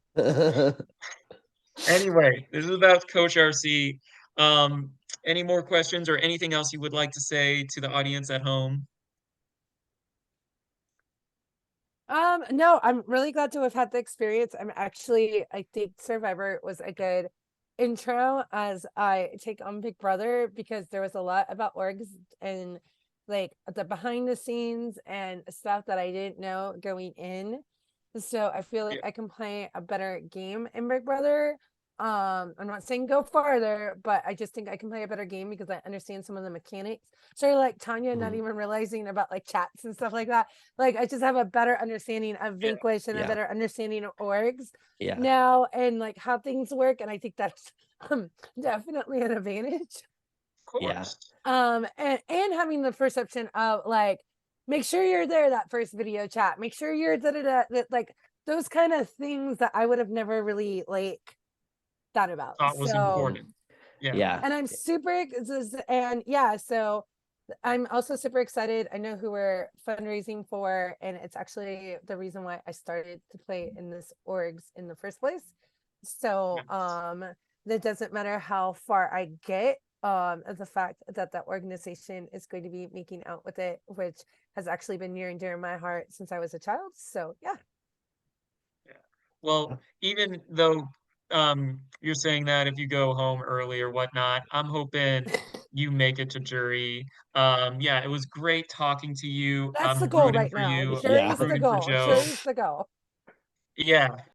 Anyway, this is about Coach RC. Um, any more questions or anything else you would like to say to the audience at home? No, I'm really glad to have had the experience. I think Survivor was a good intro as I take on Big Brother because there was a lot about orgs and like the behind the scenes and stuff that I didn't know going in. So I feel like Yeah, I can play a better game in Big Brother. I'm not saying go farther, but I just think I can play a better game because I understand some of the mechanics. Sort of like Tanya not Mhm. even realizing about like chats and stuff like that. Like I just have a better understanding of yeah, Vanquish and a Yeah. better understanding of orgs Yeah. now and like how things work. And I think that's definitely an advantage. of Yeah. course. And having the perception of like make sure you're there that first video chat, make sure you're that like those kind of things that I would have never really like thought about. Thought was So important. Yeah, Yeah. and I'm and yeah, so I'm also super excited. I know who we're fundraising for, and it's actually the reason why I started to play in this orgs in the first place. So nice. that doesn't matter how far I get, the fact that that organization is going to be making out with it, which has actually been near and dear in my heart since I was a child. So yeah. Well, even though you're saying that if you go home early or whatnot, I'm hoping you make it to jury. Yeah, it was great talking to you. That's the I'm goal rooting right for now. you. I'm Yeah. Jury's the rooting for goal. Joe. Jury's the goal. Yeah,